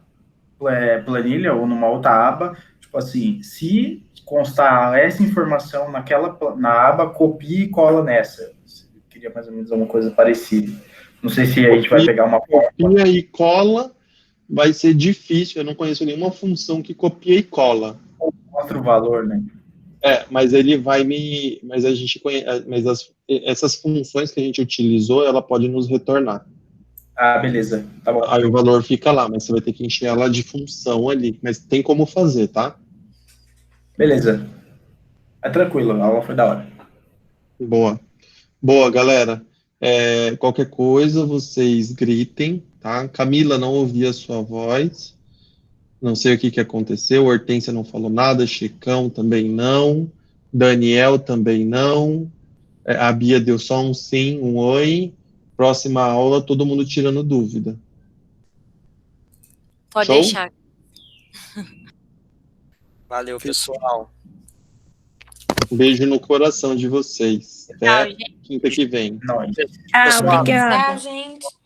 planilha ou numa outra aba, tipo assim, se constar essa informação na aba, copia e cola nessa. Eu queria mais ou menos uma coisa parecida. Não sei se a gente vai pegar uma copia e cola, vai ser difícil. Eu não conheço nenhuma função que copia e cola. Mostra o valor, né? Mas ele vai mas a gente conhece, essas funções que a gente utilizou, ela pode nos retornar. Ah, beleza. Tá bom. Aí o valor fica lá, mas você vai ter que encher ela de função ali. Mas tem como fazer, tá? Beleza. É tranquilo, a aula foi da hora. Boa, galera. Qualquer coisa, vocês gritem, tá? Camila, não ouvi a sua voz. Não sei o que aconteceu. Hortência não falou nada. Chicão também não. Daniel também não. A Bia deu só um sim, um oi. Próxima aula, todo mundo tirando dúvida. Pode Show? deixar. Valeu, pessoal. Um beijo no coração de vocês. Até Tchau, gente. quinta que vem. Obrigada. Tchau, gente.